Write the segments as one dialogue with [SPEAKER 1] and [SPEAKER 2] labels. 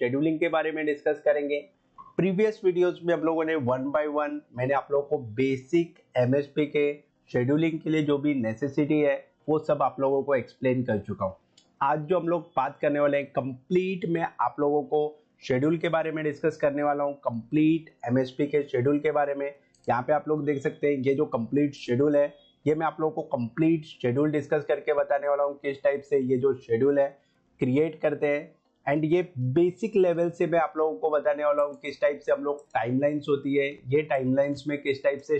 [SPEAKER 1] Scheduling के बारे में डिस्कस करेंगे। प्रीवियस वीडियोस में हम लोगों ने वन बाय वन मैंने आप लोगों को बेसिक एमएसपी के शेड्यूलिंग के लिए जो भी नेसेसिटी है वो सब आप लोगों को एक्सप्लेन कर चुका हूँ। आज जो हम लोग बात करने वाले हैं कंप्लीट में आप लोगों को शेड्यूल के बारे में डिस्कस करने वाला हूँ, कंप्लीट एमएसपी के शेड्यूल के बारे में। यहाँ पे आप लोग देख सकते हैं ये जो कंप्लीट शेड्यूल है ये मैं आप लोगों को कंप्लीट शेड्यूल डिस्कस करके बताने वाला हूँ किस टाइप से ये जो शेड्यूल है क्रिएट करते हैं। एंड ये बेसिक लेवल से मैं आप लोगों को बताने वाला हूँ किस टाइप से हम लोग टाइमलाइंस होती है, ये टाइमलाइंस में किस टाइप से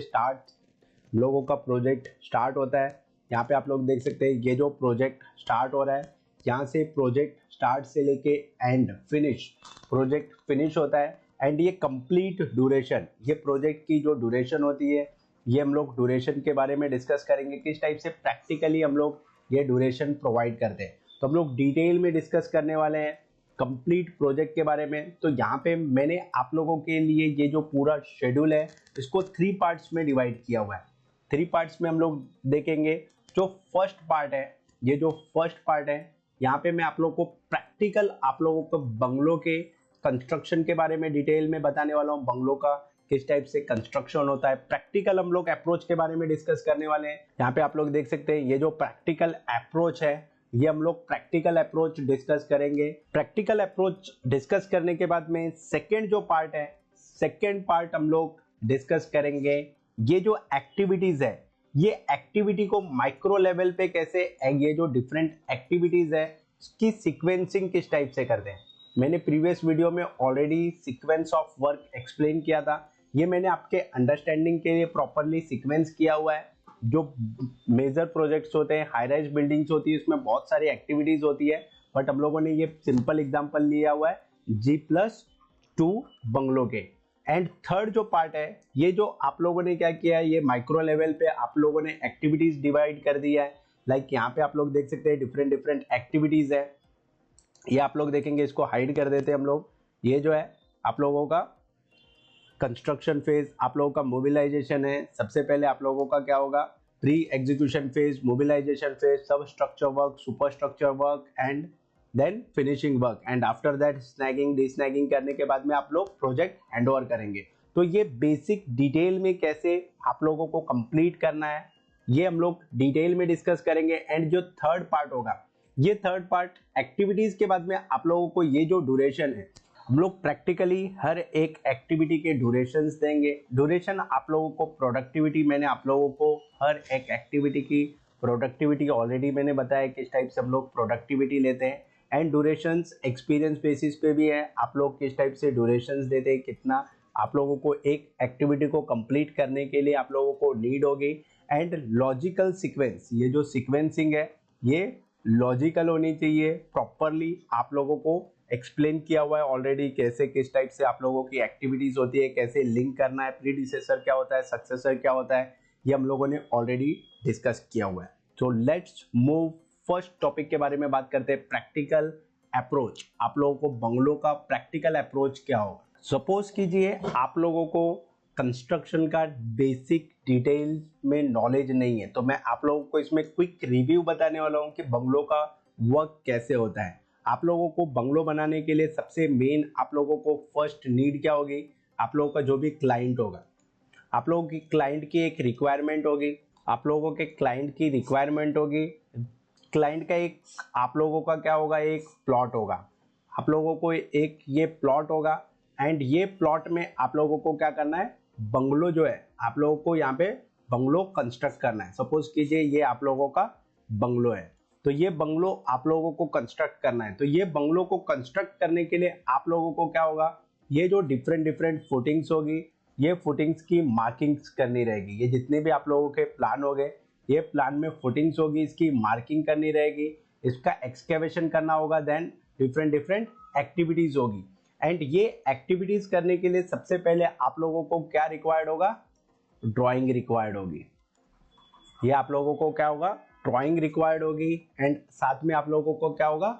[SPEAKER 1] लोगों का प्रोजेक्ट स्टार्ट होता है। यहाँ पे आप लोग देख सकते हैं ये जो प्रोजेक्ट स्टार्ट हो रहा है, यहाँ से प्रोजेक्ट स्टार्ट से लेके एंड फिनिश, प्रोजेक्ट फिनिश होता है। एंड ये कंप्लीट ड्यूरेशन, ये प्रोजेक्ट की जो ड्यूरेशन होती है ये हम लोग ड्यूरेशन के बारे में डिस्कस करेंगे, किस टाइप से प्रैक्टिकली हम लोग ये ड्यूरेशन प्रोवाइड करते हैं। तो हम लोग डिटेल में डिस्कस करने वाले हैं कंप्लीट प्रोजेक्ट के बारे में। तो यहाँ पे मैंने आप लोगों के लिए ये जो पूरा शेड्यूल है इसको 3 पार्ट्स में डिवाइड किया हुआ है। 3 पार्ट्स में हम लोग देखेंगे। जो फर्स्ट पार्ट है, ये जो फर्स्ट पार्ट है यहाँ पे मैं आप लोगों को प्रैक्टिकल आप लोगों को बंगलों के कंस्ट्रक्शन के बारे में डिटेल में बताने वाला हूँ, बंगलों का किस टाइप से कंस्ट्रक्शन होता है। प्रैक्टिकल हम लोग अप्रोच के बारे में डिस्कस करने वाले हैं। यहाँ पे आप लोग देख सकते हैं ये जो प्रैक्टिकल अप्रोच है ये हम लोग प्रैक्टिकल अप्रोच डिस्कस करेंगे। प्रैक्टिकल अप्रोच डिस्कस करने के बाद में सेकेंड जो पार्ट है, सेकेंड पार्ट हम लोग डिस्कस करेंगे ये जो एक्टिविटीज है, ये एक्टिविटी को माइक्रो लेवल पे कैसे, ये जो डिफरेंट एक्टिविटीज है उसकी सीक्वेंसिंग किस टाइप से करते हैं। मैंने प्रीवियस वीडियो में already sequence of work explain किया था, ये मैंने आपके अंडरस्टैंडिंग के लिए प्रॉपरली सीक्वेंस किया हुआ है। जो मेजर प्रोजेक्ट्स होते हैं, हाई राइज बिल्डिंग्स होती है, उसमें बहुत सारी एक्टिविटीज होती है, बट हम लोगों ने ये सिंपल एग्जांपल लिया हुआ है G+2 बंगलों के। एंड थर्ड जो पार्ट है, ये जो आप लोगों ने क्या किया है, ये माइक्रो लेवल पे आप लोगों ने एक्टिविटीज डिवाइड कर दिया है। लाइक यहाँ पे आप लोग देख सकते हैं डिफरेंट डिफरेंट एक्टिविटीज है, ये आप लोग देखेंगे, इसको हाइड कर देते हैं हम लोग। ये जो है आप लोगों का कंस्ट्रक्शन फेज, आप लोगों का मोबिलाइजेशन है। सबसे पहले आप लोगों का क्या होगा, pre execution phase, mobilisation phase, सब structure work, super structure work and then finishing work. And after that snagging, desnagging करने के बाद में आप लोग प्रोजेक्ट हैंड ओवर करेंगे। तो ये बेसिक डिटेल में कैसे आप लोगों को कंप्लीट करना है ये हम लोग डिटेल में डिस्कस करेंगे। एंड जो थर्ड पार्ट होगा, ये थर्ड पार्ट एक्टिविटीज के बाद में आप लोगों को ये जो ड्यूरेशन है, हम लोग प्रैक्टिकली हर एक एक्टिविटी के ड्यूरेशंस देंगे। ड्यूरेशन आप लोगों को प्रोडक्टिविटी, मैंने आप लोगों को हर एक एक्टिविटी की प्रोडक्टिविटी ऑलरेडी मैंने बताया किस टाइप से हम लोग प्रोडक्टिविटी लेते हैं। एंड ड्यूरेशंस एक्सपीरियंस बेसिस पे भी है, आप लोग किस टाइप से ड्यूरेशंस देते हैं, कितना आप लोगों को एक एक्टिविटी को कंप्लीट करने के लिए आप लोगों को नीड होगी। एंड लॉजिकल सीक्वेंस, ये जो सीक्वेंसिंग है ये लॉजिकल होनी चाहिए, प्रॉपरली आप लोगों को एक्सप्लेन किया हुआ है ऑलरेडी कैसे किस टाइप से आप लोगों की एक्टिविटीज होती है, कैसे लिंक करना है, प्रीडिसेसर क्या होता है, सक्सेसर क्या होता है, ये हम लोगों ने ऑलरेडी डिस्कस किया हुआ है। तो लेट्स मूव फर्स्ट टॉपिक के बारे में बात करते हैं, प्रैक्टिकल अप्रोच। आप लोगों को बंगलों का प्रैक्टिकल अप्रोच क्या होगा। सपोज कीजिए आप लोगों को कंस्ट्रक्शन का बेसिक डिटेल में नॉलेज नहीं है, तो मैं आप लोगों को इसमें क्विक रिव्यू बताने वाला हूं कि बंगलों का वर्क कैसे होता है। आप लोगों को बंगलो बनाने के लिए सबसे मेन आप लोगों को फर्स्ट नीड क्या होगी, आप लोगों का जो भी क्लाइंट होगा, आप लोगों की क्लाइंट की एक रिक्वायरमेंट होगी, आप लोगों के क्लाइंट की रिक्वायरमेंट होगी, क्लाइंट का एक आप लोगों का क्या होगा, एक प्लॉट होगा, आप लोगों को एक ये प्लॉट होगा। एंड ये प्लॉट में आप लोगों को क्या करना है, बंगलो जो है आप लोगों को यहाँ पे बंगलो कंस्ट्रक्ट करना है। सपोज कीजिए ये आप लोगों का बंगलो है, तो ये बंगलो आप लोगों को कंस्ट्रक्ट करना है। तो ये बंगलो को कंस्ट्रक्ट करने के लिए आप लोगों को क्या होगा, ये जो डिफरेंट डिफरेंट फुटिंग्स होगी, ये फुटिंग्स की मार्किंग्स करनी रहेगी। ये जितने भी आप लोगों के प्लान हो गए, ये प्लान में फुटिंग्स होगी, इसकी मार्किंग करनी रहेगी, इसका एक्सकेवेशन करना होगा, देन डिफरेंट डिफरेंट एक्टिविटीज होगी। एंड ये एक्टिविटीज करने के लिए सबसे पहले आप लोगों को क्या रिक्वायर्ड होगा, ड्राइंग रिक्वायर्ड होगी। ये आप लोगों को क्या होगा, ड्राइंग रिक्वायर्ड होगी। एंड साथ में आप लोगों को क्या होगा,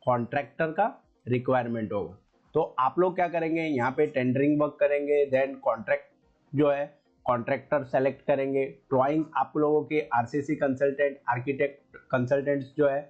[SPEAKER 1] कॉन्ट्रैक्टर का रिक्वायरमेंट होगा। तो आप लोग क्या करेंगे, यहाँ पे टेंडरिंग वर्क करेंगे, देन कॉन्ट्रैक्ट जो है कॉन्ट्रैक्टर सेलेक्ट करेंगे। ड्राइंग आप लोगों के आरसीसी कंसल्टेंट, आर्किटेक्ट कंसल्टेंट्स जो है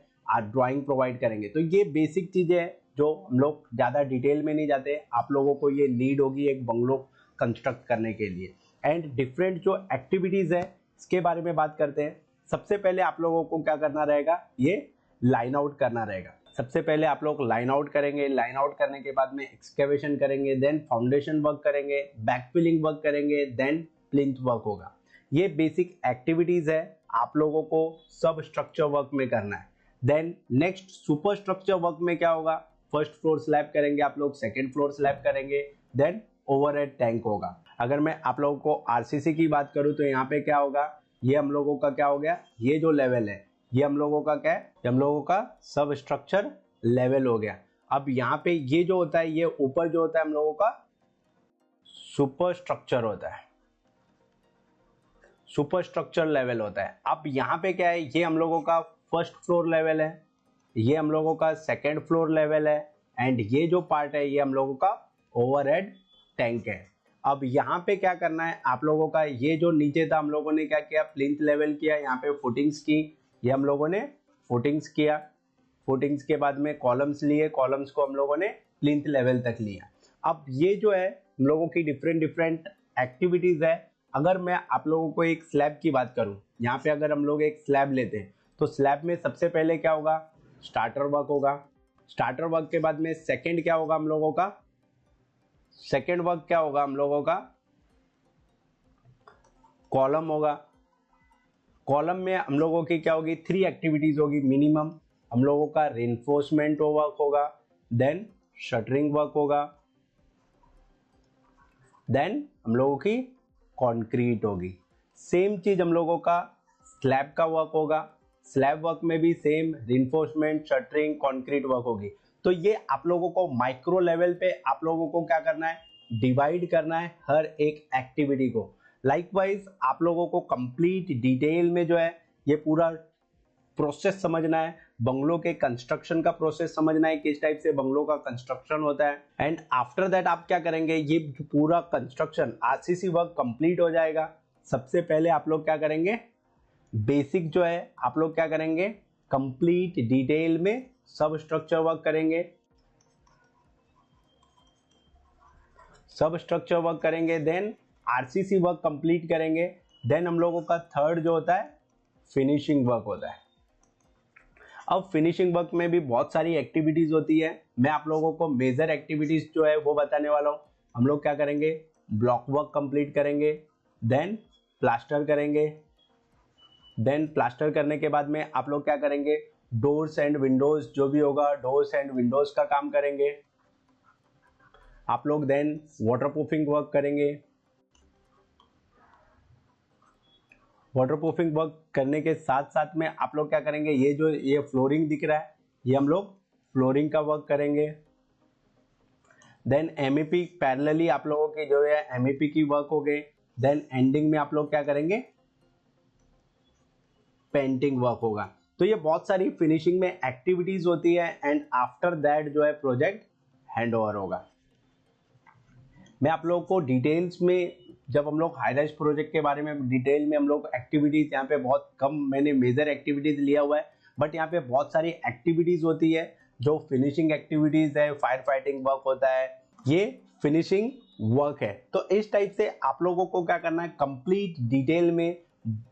[SPEAKER 1] ड्राइंग प्रोवाइड करेंगे। तो ये बेसिक चीजें हैं, जो हम लोग ज़्यादा डिटेल में नहीं जाते, आप लोगों को ये नीड होगी एक बंगलो कंस्ट्रक्ट करने के लिए। एंड डिफरेंट जो एक्टिविटीज़ है इसके बारे में बात करते हैं। सबसे पहले आप लोगों को क्या करना रहेगा, ये लाइन आउट करना रहेगा। सबसे पहले आप लोग लाइन आउट करेंगे, लाइन आउट करने के बाद में एक्सकेवेशन करेंगे, देन फाउंडेशन वर्क करेंगे, बैकफिलिंग वर्क करेंगे, देन प्लिंथ वर्क होगा। ये बेसिक एक्टिविटीज है, आप लोगों को सब स्ट्रक्चर वर्क में करना है। Then next super structure work में क्या होगा, फर्स्ट फ्लोर स्लैब करेंगे आप लोग, सेकेंड फ्लोर स्लैब करेंगे, देन ओवरहेड टैंक होगा। अगर मैं आप लोगों को आरसीसी की बात करूं तो यहाँ पे क्या होगा, ये हम लोगों का क्या हो गया, ये जो लेवल है ये हम लोगों का क्या है, ये हम लोगों का सब स्ट्रक्चर लेवल हो गया। अब यहाँ पे ये जो होता है, ये ऊपर जो होता है हम लोगों का सुपर स्ट्रक्चर होता है, सुपर स्ट्रक्चर लेवल होता है। अब यहाँ पे क्या है, ये हम लोगों का फर्स्ट फ्लोर लेवल है, ये हम लोगों का सेकेंड फ्लोर लेवल है, एंड ये जो पार्ट है ये हम लोगों का ओवरहेड टैंक है। अब यहाँ पे क्या करना है आप लोगों का, ये जो नीचे था हम लोगों ने क्या किया, प्लिंथ लेवल किया, यहाँ पे फुटिंग्स की, ये हम लोगों ने फुटिंग्स किया, फुटिंग्स के बाद में कॉलम्स लिए, कॉलम्स को हम लोगों ने प्लिंथ लेवल तक लिया। अब ये जो है हम लोगों की डिफरेंट डिफरेंट एक्टिविटीज है। अगर मैं आप लोगों को एक स्लैब की बात करूं, यहाँ पे अगर हम लोग एक स्लैब लेते हैं तो स्लैब में सबसे पहले क्या होगा, स्टार्टर वर्क होगा। स्टार्टर वर्क के बाद में सेकंड क्या होगा हम लोगों का, सेकंड वर्क क्या होगा हम लोगों का, कॉलम होगा। कॉलम में हम लोगों की क्या होगी, 3 एक्टिविटीज होगी मिनिमम। हम लोगों का रेनफोर्समेंट वर्क होगा, देन शटरिंग वर्क होगा, देन हम लोगों की कंक्रीट होगी। सेम चीज हम लोगों का स्लैब का वर्क होगा, स्लैब वर्क में भी same reinforcement, shuttering, concrete work होगी। तो ये आप लोगों को माइक्रो लेवल पे आप लोगों को क्या करना है, डिवाइड करना है हर एक एक्टिविटी को। लाइकवाइज आप लोगों को कंप्लीट डिटेल में जो है ये पूरा प्रोसेस समझना है, बंगलों के कंस्ट्रक्शन का प्रोसेस समझना है, किस टाइप से बंगलों का कंस्ट्रक्शन होता है। एंड आफ्टर दैट आप क्या करेंगे, ये पूरा कंस्ट्रक्शन आरसीसी वर्क कंप्लीट हो जाएगा। सबसे पहले आप लोग क्या करेंगे, बेसिक जो है आप लोग क्या करेंगे, कंप्लीट डिटेल में सब स्ट्रक्चर वर्क करेंगे, सब स्ट्रक्चर वर्क करेंगे, देन आरसीसी वर्क कंप्लीट करेंगे। देन हम लोगों का थर्ड जो होता है फिनिशिंग वर्क होता है। अब फिनिशिंग वर्क में भी बहुत सारी एक्टिविटीज होती है, मैं आप लोगों को मेजर एक्टिविटीज जो है वो बताने वाला हूं। हम लोग क्या करेंगे, ब्लॉक वर्क कंप्लीट करेंगे, देन प्लास्टर करेंगे, देन प्लास्टर करने के बाद में आप लोग क्या करेंगे, डोर्स एंड विंडोज जो भी होगा, डोर्स एंड विंडोज का काम करेंगे आप लोग। देन वाटरप्रूफिंग वर्क करेंगे। वाटरप्रूफिंग वर्क करने के साथ साथ में आप लोग क्या करेंगे, ये जो ये फ्लोरिंग दिख रहा है ये हम लोग फ्लोरिंग का वर्क करेंगे। देन एमईपी पैरेलली आप लोगों की जो है एमईपी की वर्क हो गई। देन एंडिंग में आप लोग क्या करेंगे, पेंटिंग वर्क होगा। तो ये बहुत सारी फिनिशिंग में एक्टिविटीज होती है, एंड आफ्टर दैट जो है प्रोजेक्ट हैंडओवर होगा। मैं आप लोगों को डिटेल्स में, जब हम लोग हाई राइज प्रोजेक्ट के बारे में डिटेल में हम लोग एक्टिविटीज, यहाँ पे बहुत कम मैंने मेजर एक्टिविटीज लिया हुआ है, बट यहाँ पे बहुत सारी एक्टिविटीज होती है जो फिनिशिंग एक्टिविटीज है, फायर फाइटिंग वर्क होता है, ये फिनिशिंग वर्क है। तो इस टाइप से आप लोगों को क्या करना है, कंप्लीट डिटेल में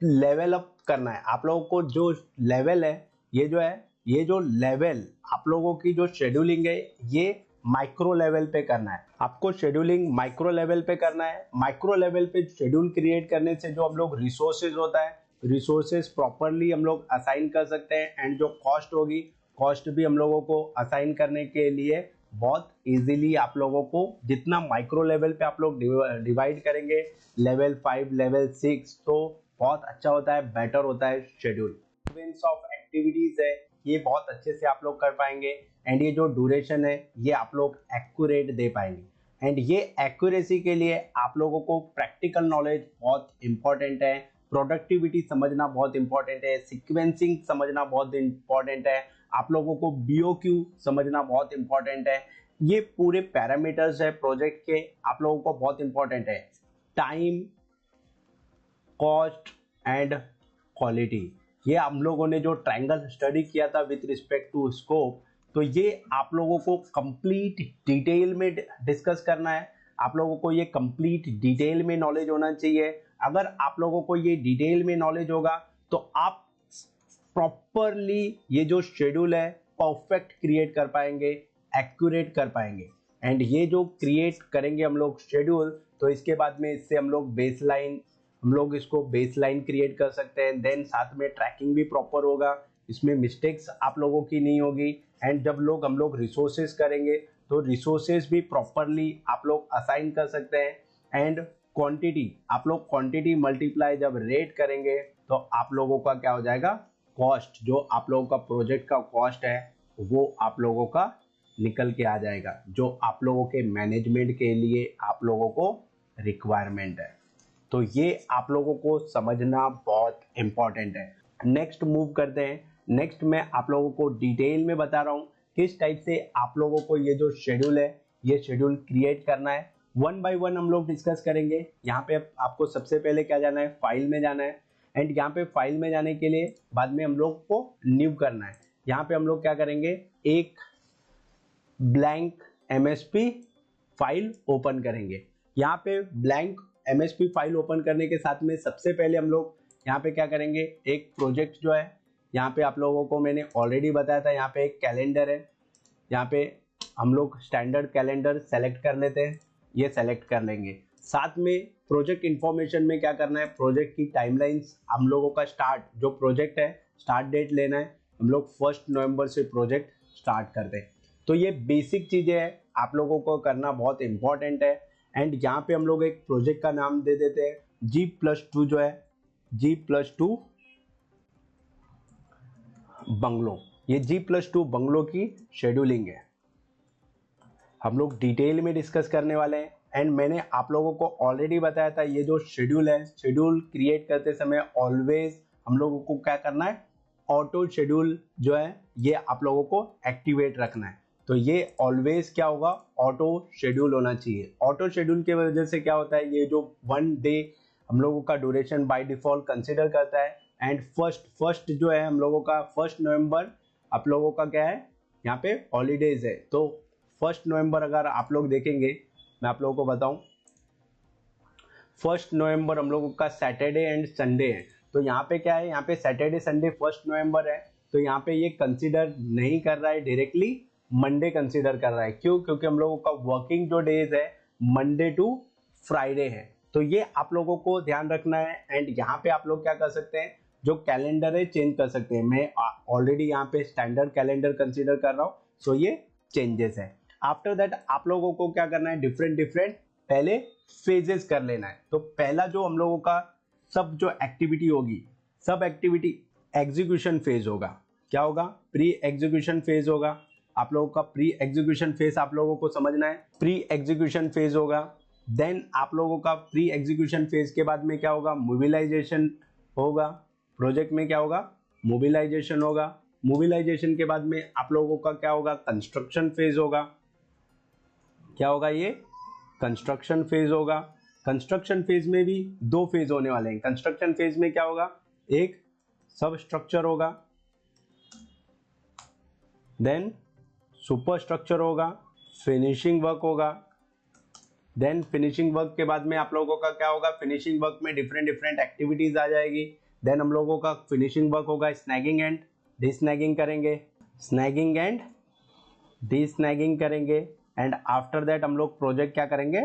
[SPEAKER 1] लेवल अप करना है। आप लोगों को जो लेवल है, ये जो है, ये जो लेवल आप लोगों की जो शेड्यूलिंग है ये माइक्रो लेवल पे करना है। आपको शेड्यूलिंग माइक्रो लेवल पे करना है। माइक्रो लेवल पे शेड्यूल क्रिएट करने से जो हम लोग रिसोर्सेज होता है, रिसोर्सेज प्रॉपरली हम लोग असाइन कर सकते हैं, एंड जो कॉस्ट होगी, कॉस्ट भी हम लोगों को असाइन करने के लिए बहुत इजीली आप लोगों को, जितना माइक्रो लेवल पे आप लोग डिवाइड करेंगे, लेवल 5, लेवल 6, तो बहुत अच्छा होता है, बेटर होता है शेड्यूल। सीक्वेंस ऑफ एक्टिविटीज है ये बहुत अच्छे से आप लोग कर पाएंगे, एंड ये जो ड्यूरेशन है ये आप लोग एक्यूरेट दे पाएंगे। एंड ये एक्यूरेसी के लिए आप लोगों को प्रैक्टिकल नॉलेज बहुत इंपॉर्टेंट है, प्रोडक्टिविटी समझना बहुत इंपॉर्टेंट है, सीक्वेंसिंग समझना बहुत इंपॉर्टेंट है, आप लोगों को बीओक्यू समझना बहुत इंपॉर्टेंट है। ये पूरे पैरामीटर्स है प्रोजेक्ट के, आप लोगों को बहुत इंपॉर्टेंट है। टाइम, कॉस्ट एंड क्वालिटी, ये हम लोगों ने जो ट्रायंगल स्टडी किया था विथ रिस्पेक्ट टू स्कोप, तो ये आप लोगों को कंप्लीट डिटेल में डिस्कस करना है। आप लोगों को ये कंप्लीट डिटेल में नॉलेज होना चाहिए। अगर आप लोगों को ये डिटेल में नॉलेज होगा तो आप प्रॉपरली ये जो शेड्यूल है परफेक्ट क्रिएट कर पाएंगे, एक्यूरेट कर पाएंगे। एंड ये जो क्रिएट करेंगे हम लोग शेड्यूल, तो इसके बाद में इससे हम लोग इसको बेसलाइन क्रिएट कर सकते हैं। देन साथ में ट्रैकिंग भी प्रॉपर होगा, इसमें मिस्टेक्स आप लोगों की नहीं होगी। एंड जब हम लोग रिसोर्सेज करेंगे तो रिसोर्सेज भी प्रॉपरली आप लोग असाइन कर सकते हैं। एंड क्वांटिटी, आप लोग क्वांटिटी मल्टीप्लाई जब रेट करेंगे तो आप लोगों का क्या हो जाएगा, कॉस्ट, जो आप लोगों का प्रोजेक्ट का कॉस्ट है वो आप लोगों का निकल के आ जाएगा, जो आप लोगों के मैनेजमेंट के लिए आप लोगों को रिक्वायरमेंट है। तो ये आप लोगों को समझना बहुत इंपॉर्टेंट है। नेक्स्ट मूव करते हैं। नेक्स्ट मैं आप लोगों को डिटेल में बता रहा हूँ किस टाइप से आप लोगों को ये जो शेड्यूल है ये शेड्यूल क्रिएट करना है। वन बाय वन हम लोग डिस्कस करेंगे। यहाँ पे आपको सबसे पहले क्या जाना है, फाइल में जाना है। एंड यहाँ पे फाइल में जाने के लिए बाद में हम लोग को न्यू करना है। यहाँ पे हम लोग क्या करेंगे, एक ब्लैंक एमएसपी फाइल ओपन करेंगे। यहाँ पे ब्लैंक एमएसपी फाइल ओपन करने के साथ में सबसे पहले हम लोग यहाँ पे क्या करेंगे, एक प्रोजेक्ट जो है यहाँ पे आप लोगों को मैंने ऑलरेडी बताया था, यहाँ पे एक कैलेंडर है। यहाँ पे हम लोग स्टैंडर्ड कैलेंडर सेलेक्ट कर लेते हैं, ये सेलेक्ट कर लेंगे। साथ में प्रोजेक्ट इंफॉर्मेशन में क्या करना है, प्रोजेक्ट की टाइमलाइंस, हम लोगों का जो प्रोजेक्ट है स्टार्ट डेट लेना है। हम लोग 1 नवंबर से प्रोजेक्ट स्टार्ट करते हैं। तो ये बेसिक चीजें हैं, आप लोगों को करना बहुत इंपॉर्टेंट है। एंड यहाँ पे हम लोग एक प्रोजेक्ट का नाम दे देते हैं G+2, जो है G+2 बंगलो। ये G+2 बंगलो की शेड्यूलिंग है, हम लोग डिटेल में डिस्कस करने वाले हैं। एंड मैंने आप लोगों को ऑलरेडी बताया था, ये जो शेड्यूल है, शेड्यूल क्रिएट करते समय ऑलवेज हम लोगों को क्या करना है, ऑटो शेड्यूल जो है ये आप लोगों को एक्टिवेट रखना है। तो ये ऑलवेज क्या होगा, ऑटो शेड्यूल होना चाहिए। ऑटो शेड्यूल की वजह से क्या होता है, ये जो 1 डे हम लोगों का ड्यूरेशन बाय डिफॉल्ट कंसिडर करता है। एंड फर्स्ट जो है हम लोगों का 1 नवंबर आप लोगों का क्या है, यहाँ पे हॉलीडेज है। तो 1 नवंबर अगर आप लोग देखेंगे, मैं आप लोगों को बताऊं, 1 नवंबर हम लोगों का सैटरडे एंड संडे है। तो यहाँ पे क्या है, यहाँ पे सैटरडे संडे 1 नवंबर है। तो यहाँ पे ये कंसीडर नहीं कर रहा है, डायरेक्टली मंडे कंसीडर कर रहा है। क्यों? क्योंकि हम लोगों का वर्किंग जो डेज है मंडे टू फ्राइडे है। तो ये आप लोगों को ध्यान रखना है। एंड यहाँ पे आप लोग क्या कर सकते हैं, जो कैलेंडर है चेंज कर सकते हैं। मैं ऑलरेडी यहाँ पे स्टैंडर्ड कैलेंडर कंसीडर कर रहा हूँ, सो ये चेंजेस है। आफ्टर दैट आप लोगों को क्या करना है, डिफरेंट पहले फेजेस कर लेना है। तो पहला जो हम लोगों का सब जो एक्टिविटी होगी, सब एक्टिविटी एग्जीक्यूशन फेज होगा। क्या होगा, प्री एग्जीक्यूशन फेज होगा। आप लोगों का प्री एग्जीक्यूशन फेज आप लोगों को समझना है, प्री एग्जीक्यूशन फेज होगा। देन आप लोगों का प्री एग्जीक्यूशन फेज के बाद में क्या होगा, मोबिलाइजेशन होगा। प्रोजेक्ट में क्या होगा, मोबिलाइजेशन होगा। मोबिलाइजेशन के बाद में आप लोगों का क्या होगा, कंस्ट्रक्शन फेज होगा। क्या होगा, ये कंस्ट्रक्शन फेज होगा। कंस्ट्रक्शन फेज में भी 2 फेज होने वाले हैं। कंस्ट्रक्शन फेज में क्या होगा, एक सब स्ट्रक्चर होगा, देन सुपर स्ट्रक्चर होगा, फिनिशिंग वर्क होगा। देन फिनिशिंग वर्क के बाद में आप लोगों का क्या होगा, फिनिशिंग वर्क में डिफरेंट एक्टिविटीज आ जाएगी। देन हम लोगों का फिनिशिंग वर्क होगा, स्नैगिंग एंड डिस्नैगिंग करेंगे, स्नैगिंग एंड डिस्नैगिंग करेंगे। एंड आफ्टर दैट हम लोग प्रोजेक्ट क्या करेंगे,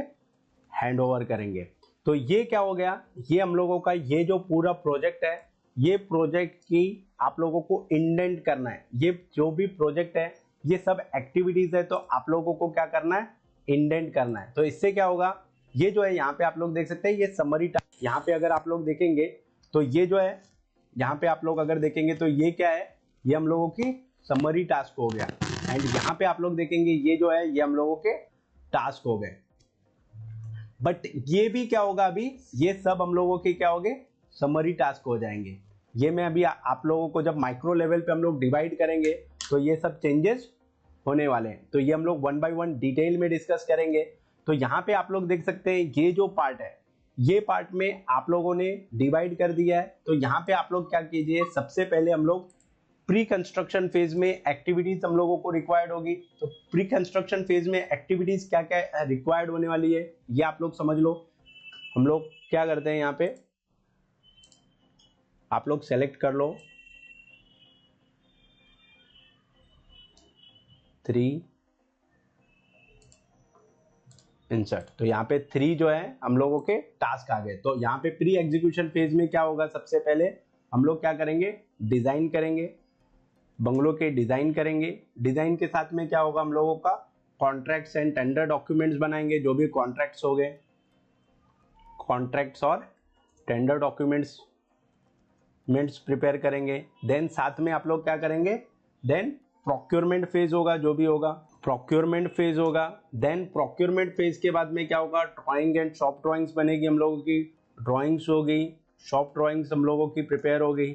[SPEAKER 1] हैंड ओवर करेंगे। तो ये क्या हो गया, ये हम लोगों का ये जो पूरा प्रोजेक्ट है, ये प्रोजेक्ट की आप लोगों को इंडेंट करना है। ये जो भी प्रोजेक्ट है, ये सब एक्टिविटीज है, तो आप लोगों को क्या करना है, इंडेंट करना है। तो इससे क्या होगा, ये जो है यहाँ पे आप लोग देख सकते हैं, ये समरी टास्क। यहाँ पे अगर आप लोग देखेंगे तो ये जो है, यहाँ पे आप लोग अगर देखेंगे तो ये क्या है, ये हम लोगों की समरी टास्क हो गया। एंड यहाँ पे आप लोग देखेंगे ये जो है, ये हम लोगों के टास्क हो गए। बट ये भी क्या होगा, अभी ये सब हम लोगों के क्या हो गए, समरी टास्क हो जाएंगे। ये मैं अभी आप लोगों को जब माइक्रो लेवल पे हम लोग डिवाइड करेंगे तो ये सब चेंजेस होने वाले हैं। तो ये हम लोग 1 बाय 1 डिटेल में डिस्कस करेंगे। तो यहाँ पे आप लोग देख सकते हैं, ये जो पार्ट है, ये पार्ट में आप लोगों ने डिवाइड कर दिया है। तो यहाँ पे आप लोग क्या कीजिए, सबसे पहले हम लोग प्री कंस्ट्रक्शन फेज में एक्टिविटीज हम लोगों को रिक्वायर्ड होगी। तो प्री कंस्ट्रक्शन फेज में एक्टिविटीज क्या क्या रिक्वायर्ड होने वाली है ये आप लोग समझ लो। हम लोग क्या करते हैं, यहाँ पे आप लोग सेलेक्ट कर लो 3 इंसर्ट। तो यहाँ पे 3 जो है हम लोगों के टास्क आ गए। तो यहाँ पे प्री एग्जीक्यूशन फेज में क्या होगा, सबसे पहले हम लोग क्या करेंगे, डिजाइन करेंगे, बंगलों के डिजाइन करेंगे। डिजाइन के साथ में क्या होगा, हम लोगों का कॉन्ट्रैक्ट्स एंड टेंडर डॉक्यूमेंट्स बनाएंगे। जो भी कॉन्ट्रैक्ट्स हो गए, कॉन्ट्रैक्ट्स और टेंडर डॉक्यूमेंट्स प्रिपेयर करेंगे। देन साथ में आप लोग क्या करेंगे, देन प्रोक्योरमेंट फेज होगा, जो भी होगा प्रोक्योरमेंट फेज होगा। देन प्रोक्योरमेंट फेज के बाद में क्या होगा, ड्राइंग एंड शॉप ड्राइंग्स बनेगी, हम लोगों की ड्राइंग्स हो गई, शॉप ड्राइंग्स हम लोगों की प्रिपेयर हो गई,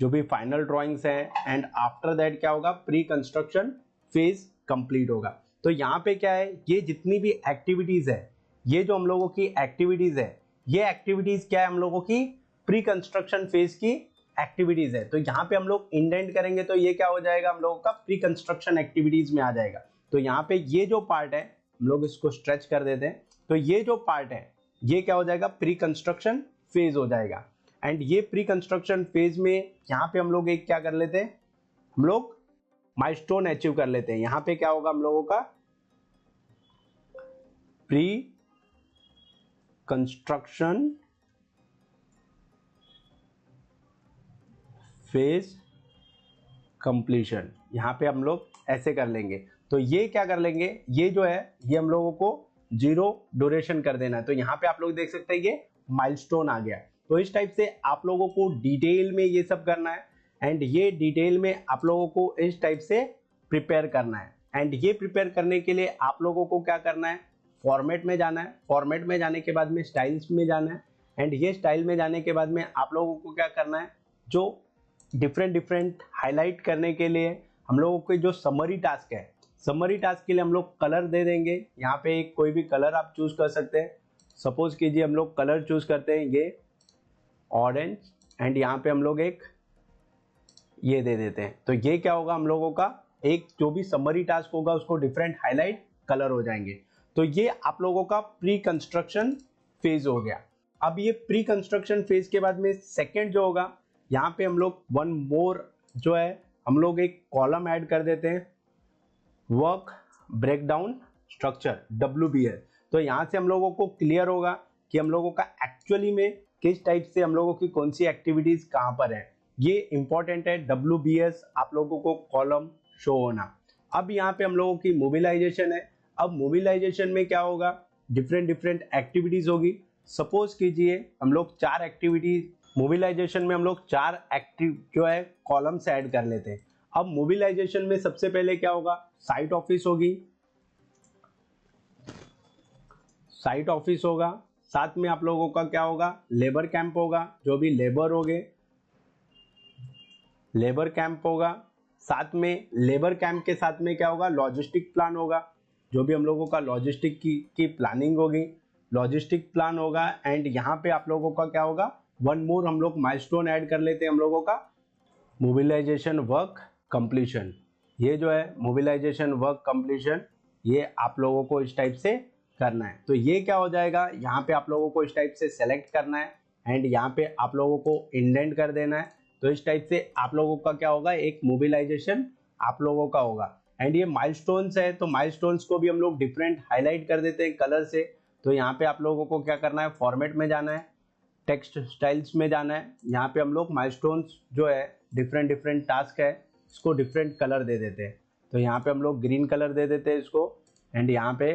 [SPEAKER 1] जो भी फाइनल ड्राइंग्स हैं। एंड आफ्टर दैट क्या होगा, प्री कंस्ट्रक्शन फेज कंप्लीट होगा। तो यहाँ पे क्या है, ये जितनी भी एक्टिविटीज है, ये जो हम लोगों की एक्टिविटीज है, ये एक्टिविटीज क्या है, हम लोगों की प्री कंस्ट्रक्शन फेज की एक्टिविटीज है। तो यहाँ पे हम लोग इंडेंट करेंगे तो ये क्या हो जाएगा, हम लोगों का प्री कंस्ट्रक्शन एक्टिविटीज में आ जाएगा। तो यहाँ पे ये जो पार्ट है, हम लोग इसको स्ट्रेच कर देते हैं। तो ये जो पार्ट है ये क्या हो जाएगा, प्री कंस्ट्रक्शन फेज हो जाएगा। एंड ये प्री कंस्ट्रक्शन फेज में यहाँ पे हम लोग एक क्या कर लेते हैं, हम लोग माइलस्टोन अचीव कर लेते हैं। यहाँ पे क्या होगा, हम लोगों का प्री कंस्ट्रक्शन फेज कंप्लीशन, यहाँ पे हम लोग ऐसे कर लेंगे। तो ये क्या कर लेंगे, ये जो है ये हम लोगों को 0 ड्यूरेशन कर देना है। तो यहाँ पे आप लोग देख सकते हैं ये माइलस्टोन आ गया। तो इस टाइप से आप लोगों को डिटेल में ये सब करना है। एंड ये डिटेल में आप लोगों को इस टाइप से प्रिपेयर करना है। एंड ये प्रिपेयर करने के लिए आप लोगों को क्या करना है, फॉर्मेट में जाना है। फॉर्मेट में जाने के बाद में स्टाइल्स में जाना है। एंड ये स्टाइल में जाने के बाद में आप लोगों को क्या करना है, जो डिफरेंट हाईलाइट करने के लिए हम लोगों के जो समरी टास्क है, समरी टास्क के लिए हम लोग कलर दे देंगे। यहाँ पे एक कोई भी कलर आप चूज कर सकते हैं। सपोज कीजिए हम लोग कलर चूज करते हैं ये ऑरेंज, एंड यहाँ पे हम लोग एक ये दे देते हैं। तो ये क्या होगा, हम लोगों का एक जो भी समरी टास्क होगा उसको डिफरेंट हाईलाइट कलर हो जाएंगे। तो ये आप लोगों का प्री कंस्ट्रक्शन फेज हो गया। अब ये प्री कंस्ट्रक्शन फेज के बाद में सेकेंड जो होगा, यहाँ पे हम लोग वन मोर जो है हम लोग एक कॉलम ऐड कर देते हैं, वर्क ब्रेकडाउन स्ट्रक्चर WBS। तो यहाँ से हम लोगों को क्लियर होगा कि हम लोगों का एक्चुअली में किस टाइप से हम लोगों की कौन सी एक्टिविटीज कहाँ पर है। ये इंपॉर्टेंट है, WBS आप लोगों को कॉलम शो होना। अब यहाँ पे हम लोगों की मोबिलाइजेशन है। अब मोबिलाइजेशन में क्या होगा, डिफरेंट एक्टिविटीज होगी। सपोज कीजिए हम लोग 4 एक्टिविटीज मोबिलाइजेशन में हम लोग 4 एक्टिव जो है कॉलम्स ऐड कर लेते हैं। अब मोबिलाइजेशन में सबसे पहले क्या होगा, साइट ऑफिस होगी, साइट ऑफिस होगा। साथ में आप लोगों का क्या होगा, लेबर कैंप होगा, जो भी लेबर होंगे लेबर कैंप होगा। साथ में लेबर कैंप के साथ में क्या होगा, लॉजिस्टिक प्लान होगा, जो भी हम लोगों का लॉजिस्टिक की प्लानिंग होगी, लॉजिस्टिक प्लान होगा। एंड यहाँ पे आप लोगों का क्या होगा, वन मोर हम लोग माइलस्टोन ऐड कर लेते हैं हम लोगों का, मोबिलाइजेशन वर्क कंप्लीशन। ये जो है मोबिलाइजेशन वर्क कंप्लीशन, ये आप लोगों को इस टाइप से करना है। तो ये क्या हो जाएगा, यहाँ पे आप लोगों को इस टाइप से सेलेक्ट करना है एंड यहाँ पे आप लोगों को इंडेंट कर देना है। तो इस टाइप से आप लोगों का क्या होगा, एक मोबिलाइजेशन आप लोगों का होगा। एंड ये माइलस्टोन्स है, तो माइलस्टोन्स को भी हम लोग डिफरेंट हाईलाइट कर देते हैं कलर से। तो यहाँ पे आप लोगों को क्या करना है, फॉर्मेट में जाना है, टेक्स्ट स्टाइल्स में जाना है। यहाँ पे हम लोग माइलस्टोन्स जो है डिफरेंट टास्क है, इसको डिफरेंट कलर दे देते हैं। तो यहाँ पे हम लोग ग्रीन कलर दे देते हैं इसको, एंड यहाँ पे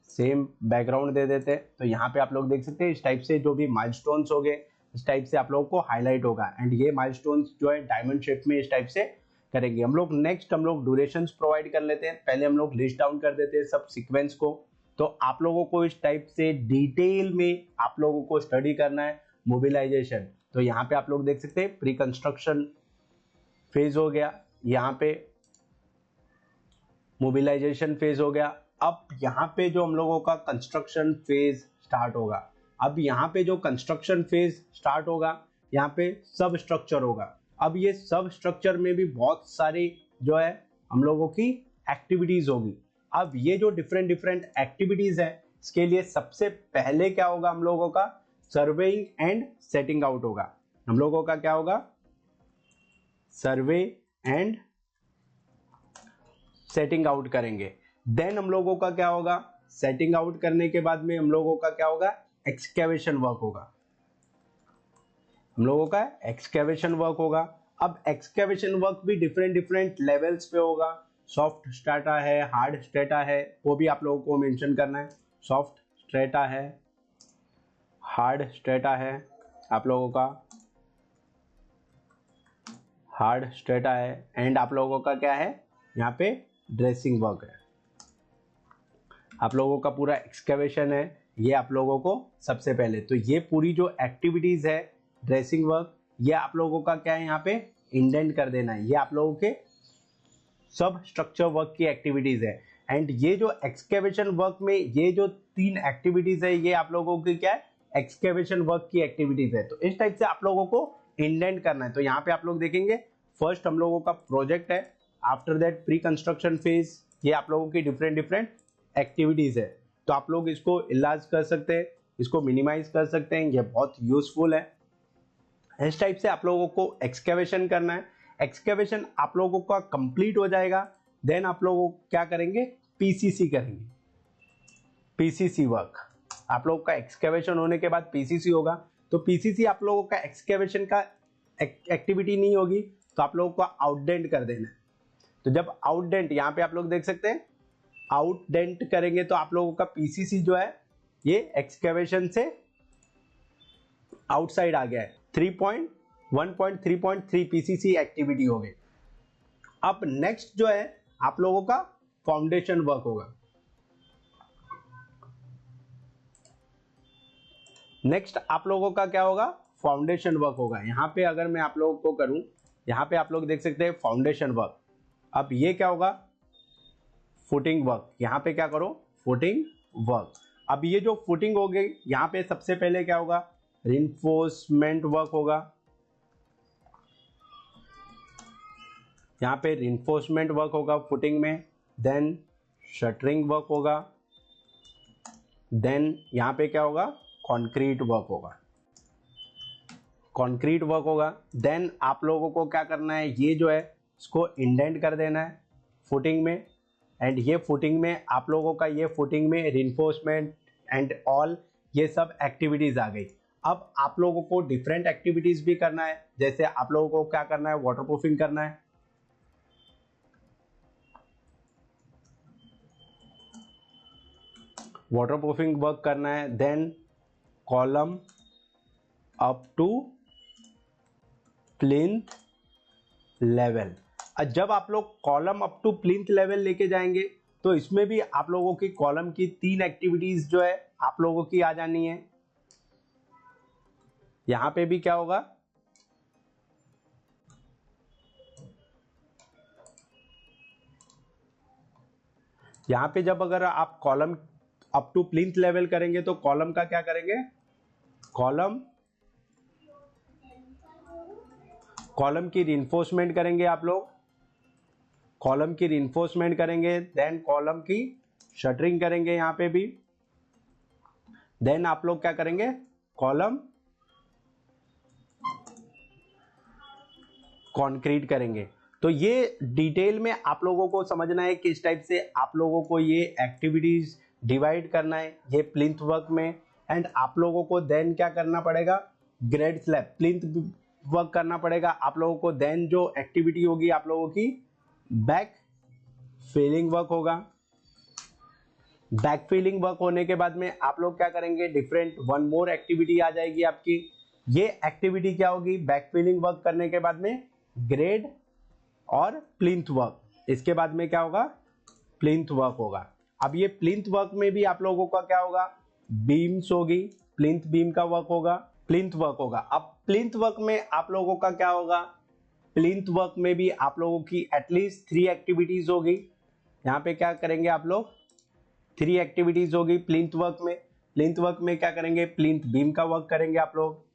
[SPEAKER 1] सेम बैकग्राउंड दे देते हैं। तो यहाँ पे आप लोग देख सकते हैं इस टाइप से जो भी माइलस्टोन्स हो गए इस टाइप से आप लोगों को हाईलाइट होगा। एंड ये माइलस्टोन्स जो है डायमंड शेप में इस टाइप से करेंगे हम लोग। नेक्स्ट हम लोग ड्यूरेशंस प्रोवाइड कर लेते हैं। पहले हम लोग लिस्ट डाउन कर देते हैं सब सीक्वेंस को। तो आप लोगों को इस टाइप से डिटेल में आप लोगों को स्टडी करना है मोबिलाइजेशन। तो यहाँ पे आप लोग देख सकते हैं प्री कंस्ट्रक्शन फेज हो गया, यहाँ पे मोबिलाइजेशन फेज हो गया। अब यहाँ पे जो हम लोगों का कंस्ट्रक्शन फेज स्टार्ट होगा। अब यहाँ पे जो कंस्ट्रक्शन फेज स्टार्ट होगा, यहाँ पे सब स्ट्रक्चर होगा। अब ये सब स्ट्रक्चर में भी बहुत सारी जो है हम लोगों की एक्टिविटीज होगी। अब ये जो डिफरेंट एक्टिविटीज है, इसके लिए सबसे पहले क्या होगा हम लोगों का, सर्वेइंग एंड सेटिंग आउट होगा। हम लोगों का क्या होगा, सर्वे एंड सेटिंग आउट करेंगे। देन हम लोगों का क्या होगा, सेटिंग आउट करने के बाद में हम लोगों का क्या होगा, एक्सकेवेशन वर्क होगा। हम लोगों का एक्सकेवेशन वर्क होगा। अब एक्सकेवेशन वर्क भी डिफरेंट लेवल्स पे होगा। सॉफ्ट स्ट्रेटा है, हार्ड स्ट्रेटा है, वो भी आप लोगों को मेंशन करना है। सॉफ्ट स्ट्रेटा है, हार्ड स्ट्रेटा है, आप लोगों का हार्ड स्ट्रेटा है, एंड आप लोगों का क्या है, यहाँ पे ड्रेसिंग वर्क है। आप लोगों का पूरा एक्सकेवेशन है, ये आप लोगों को सबसे पहले तो ये पूरी जो एक्टिविटीज है ड्रेसिंग वर्क, ये आप लोगों का क्या है, यहाँ पे इंडेंट कर देना है। ये आप लोगों के सब स्ट्रक्चर वर्क की एक्टिविटीज है। एंड ये जो एक्सकेवेशन वर्क में ये जो 3 एक्टिविटीज है, ये आप लोगों की क्या है, एक्सकेवेशन वर्क की एक्टिविटीज है। तो इस टाइप से आप लोगों को इंडेंट करना है। तो यहाँ पे आप लोग देखेंगे, फर्स्ट हम लोगों का प्रोजेक्ट है, after that pre construction phase, ये आप लोगों की डिफरेंट एक्टिविटीज है। तो आप लोग इसको इलाज कर सकते हैं, इसको मिनिमाइज कर सकते हैं, ये बहुत यूजफुल है। इस टाइप से आप लोगों को एक्सकेवेशन करना है। एक्सकेवेशन आप लोगों का कंप्लीट हो जाएगा, देन आप लोग क्या करेंगे, पीसीसी करेंगे। पीसीसी वर्क, आप लोगों का एक्सकेवेशन होने के बाद पीसीसी होगा। तो पीसीसी आप लोगों का एक्सकेवेशन का एक्टिविटी नहीं होगी, तो आप लोगों को आउटडेंट कर देना है। तो जब आउटडेंट, यहाँ पे आप लोग देख सकते हैं, आउटडेंट करेंगे तो आप लोगों का पीसीसी जो है ये एक्सकेवेशन से आउटसाइड आ गया है। 1.3.3 पीसीसी एक्टिविटी हो गई। अब नेक्स्ट जो है आप लोगों का फाउंडेशन वर्क होगा। नेक्स्ट आप लोगों का क्या होगा, फाउंडेशन वर्क होगा। यहां पे अगर मैं आप लोगों को करूं, यहां पे आप लोग देख सकते हैं फाउंडेशन वर्क। अब ये क्या होगा, फुटिंग वर्क। यहां पे क्या करो, फुटिंग वर्क। अब ये जो फुटिंग हो गई, यहां पे सबसे पहले क्या होगा, रिइंफोर्समेंट वर्क होगा। यहां पे रिइंफोर्समेंट वर्क होगा फुटिंग में। देन शटरिंग वर्क होगा। देन यहां पे क्या होगा, कंक्रीट वर्क होगा। कंक्रीट वर्क होगा। देन आप लोगों को क्या करना है, ये जो है इसको इंडेंट कर देना है फुटिंग में। एंड ये फुटिंग में आप लोगों का, ये फुटिंग में रिइंफोर्समेंट एंड ऑल ये सब एक्टिविटीज आ गई। अब आप लोगों को डिफरेंट एक्टिविटीज भी करना है। जैसे आप लोगों को क्या करना है, वाटरप्रूफिंग करना है। वाटरप्रूफिंग वर्क करना है। Then column up to plinth level. जब आप लोग column up to plinth level लेके जाएंगे, तो इसमें भी आप लोगों की कॉलम की 3 एक्टिविटीज जो है आप लोगों की आ जानी है। यहां पे भी क्या होगा, यहां पे जब अगर आप column up to plinth level करेंगे, तो कॉलम का क्या करेंगे, कॉलम की रिइंफोर्समेंट करेंगे आप लोग। कॉलम की रिइंफोर्समेंट करेंगे, देन कॉलम की शटरिंग करेंगे यहां पे भी। देन आप लोग क्या करेंगे, कॉलम कंक्रीट करेंगे। तो ये डिटेल में आप लोगों को समझना है कि इस टाइप से आप लोगों को ये एक्टिविटीज डिवाइड करना है ये प्लिंथ वर्क में। एंड आप लोगों को देन क्या करना पड़ेगा, ग्रेड स्लैब प्लिंथ वर्क करना पड़ेगा आप लोगों को। देन जो एक्टिविटी होगी आप लोगों की, बैक फिलिंग वर्क होगा। बैक फिलिंग वर्क होने के बाद में आप लोग क्या करेंगे, डिफरेंट वन मोर एक्टिविटी आ जाएगी आपकी। ये एक्टिविटी क्या होगी, बैक फिलिंग वर्क करने के बाद में ग्रेड और प्लिंथ वर्क। इसके बाद में क्या होगा, प्लिंथ वर्क होगा। अब ये प्लिंथ वर्क में भी आप लोगों का क्या होगा, बीम्स होगी, प्लिंथ बीम का वर्क होगा, प्लिंथ वर्क होगा। अब प्लिंथ वर्क में आप लोगों का क्या होगा, प्लिंथ वर्क में भी आप लोगों की एटलीस्ट 3 एक्टिविटीज होगी। यहां पे क्या करेंगे आप लोग, 3 एक्टिविटीज होगी प्लिंथ वर्क में। प्लिंथ वर्क में क्या करेंगे, प्लिंथ बीम का वर्क करेंगे आप लोग।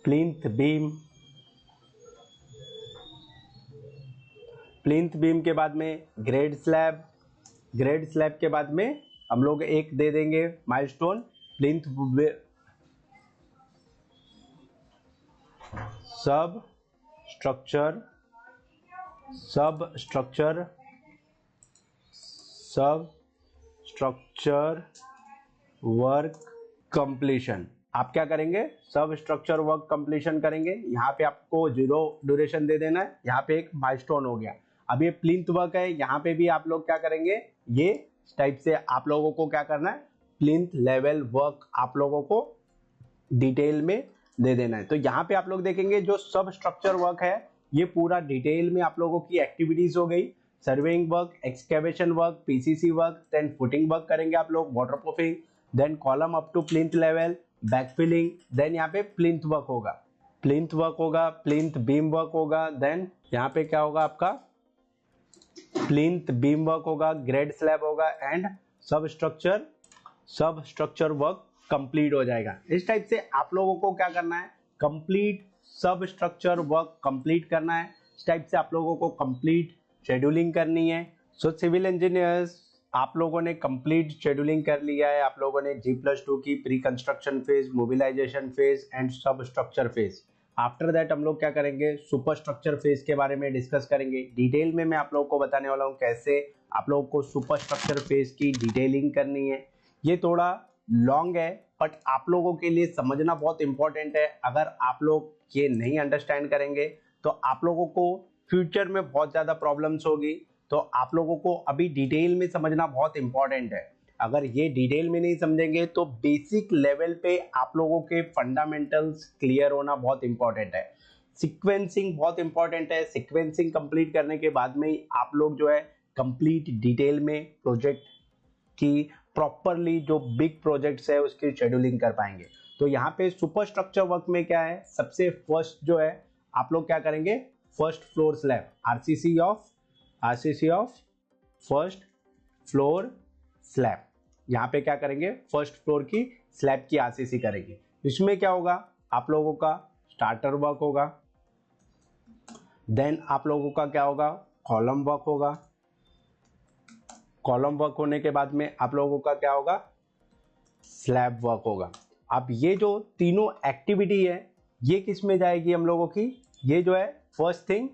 [SPEAKER 1] प्लिंथ बीम, प्लिंथ बीम के बाद में ग्रेड स्लैब, ग्रेड स्लैब के बाद में हम लोग एक दे देंगे माइलस्टोन प्लिंथ सब स्ट्रक्चर, सब स्ट्रक्चर, सब स्ट्रक्चर वर्क कंप्लीशन। आप क्या करेंगे, सब स्ट्रक्चर वर्क कंप्लीशन करेंगे। यहाँ पे आपको 0 ड्यूरेशन दे देना है, यहाँ पे एक माइलस्टोन हो गया। अब ये प्लिंथ वर्क है, यहाँ पे भी आप लोग क्या करेंगे, ये इस टाइप से आप लोगों को क्या करना है, प्लिंथ लेवल वर्क आप लोगों को डिटेल में दे देना है। तो यहाँ पे आप लोग देखेंगे जो सब स्ट्रक्चर वर्क है ये पूरा डिटेल में आप लोगों की एक्टिविटीज हो गई। Surveying work, excavation work, PCC work, then footing work करेंगे आप लोग, waterproofing, then column up to plinth level, backfilling, then यहाँ पे प्लिंथ वर्क होगा, प्लिंथ वर्क होगा, प्लिंथ बीम वर्क होगा, देन यहाँ पे क्या होगा आपका प्लिंथ बीम वर्क होगा, ग्रेड स्लैब होगा and sub structure work complete हो जाएगा। इस टाइप से आप लोगों को क्या करना है, कंप्लीट सब स्ट्रक्चर वर्क कंप्लीट करना है। इस टाइप से आप लोगों को कंप्लीट शेड्यूलिंग करनी है। सो सिविल इंजीनियर्स आप लोगों ने कंप्लीट शेड्यूलिंग कर लिया है। आप लोगों ने G+2 की pre construction phase, mobilisation phase and sub structure phase. After that हम लोग क्या करेंगे, सुपर स्ट्रक्चर फेज के बारे में डिस्कस करेंगे। डिटेल में मैं आप लोगों को बताने वाला हूँ कैसे आप लोगों को सुपर स्ट्रक्चर फेज की डिटेलिंग करनी है। ये थोड़ा लॉन्ग है बट आप लोगों के लिए समझना बहुत इंपॉर्टेंट है। अगर आप लोग ये नहीं अंडरस्टैंड करेंगे तो आप लोगों को फ्यूचर में बहुत ज़्यादा प्रॉब्लम्स होगी। तो आप लोगों को अभी डिटेल में समझना बहुत इंपॉर्टेंट है। अगर ये डिटेल में नहीं समझेंगे तो बेसिक लेवल पे आप लोगों के फंडामेंटल्स क्लियर होना बहुत इंपॉर्टेंट है। सीक्वेंसिंग बहुत इंपॉर्टेंट है। सीक्वेंसिंग कंप्लीट करने के बाद में ही आप लोग जो है कंप्लीट डिटेल में प्रोजेक्ट की प्रॉपरली जो बिग प्रोजेक्ट्स है उसकी शेड्यूलिंग कर पाएंगे। तो यहाँ पे सुपर स्ट्रक्चर वर्क में क्या है, सबसे फर्स्ट जो है आप लोग क्या करेंगे, first floor slab, RCC of first floor slab. यहाँ पे क्या करेंगे, फर्स्ट फ्लोर की स्लैब की आरसीसी करेंगे। इसमें क्या होगा, आप लोगों का स्टार्टर वर्क होगा, देन आप लोगों का क्या होगा, कॉलम वर्क होगा। कॉलम वर्क होने के बाद में आप लोगों का क्या होगा, स्लैब वर्क होगा। अब ये जो तीनों एक्टिविटी है ये किस में जाएगी हम लोगों की, ये जो है फर्स्ट थिंग,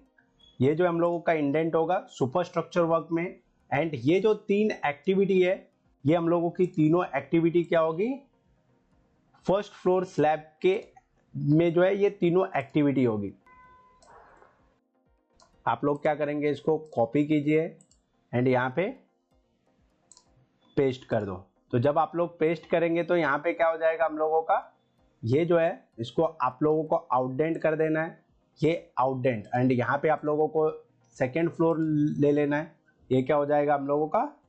[SPEAKER 1] ये जो हम लोगों का इंडेंट होगा सुपर स्ट्रक्चर वर्क में। एंड ये जो 3 एक्टिविटी है ये हम लोगों की तीनों एक्टिविटी क्या होगी, फर्स्ट फ्लोर स्लैब के में जो है ये तीनों एक्टिविटी होगी। आप लोग क्या करेंगे, इसको कॉपी कीजिए एंड यहाँ पे पेस्ट कर दो। तो जब आप लोग पेस्ट करेंगे तो यहाँ पे क्या हो जाएगा हम लोगों का, ये जो है इसको आप लोगों को आउटडेंट कर देना है, ये आउटडेंट। एंड यहाँ पे आप लोगों को सेकेंड फ्लोर ले लेना है, ये क्या हो जाएगा हम लोगों का